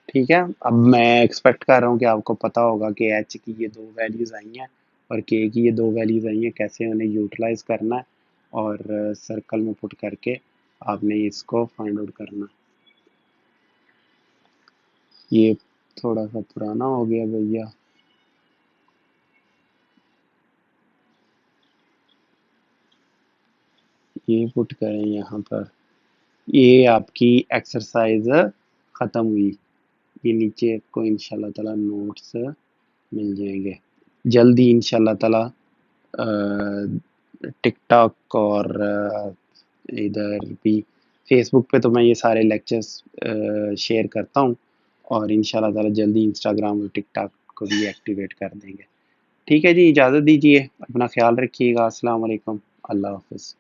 ठीक है, अब मैं एक्सपेक्ट कर रहा हूँ कि आपको पता होगा कि एच की ये 2 वैल्यूज़ आई हैं और के की ये 2 वैल्यूज़ आई हैं, कैसे उन्हें यूटिलाइज करना है और सर्कल में पुट करके आपने इसको फाइंड आउट करना। ये थोड़ा सा पुराना हो गया भैया, ये पुट करें यहाँ पर। ये आपकी एक्सरसाइज ख़त्म हुई। ये नीचे आपको इंशाल्लाह ताला नोट्स मिल जाएंगे जल्दी इंशाल्लाह ताला। टिकटॉक और इधर भी फेसबुक पे तो मैं ये सारे लेक्चर्स शेयर करता हूँ, और इंशाल्लाह ताला जल्दी इंस्टाग्राम और टिकटॉक को भी एक्टिवेट कर देंगे। ठीक है जी, इजाज़त दीजिए, अपना ख्याल रखिएगा। अस्सलाम वालेकुम, अल्लाह हाफ़िज़।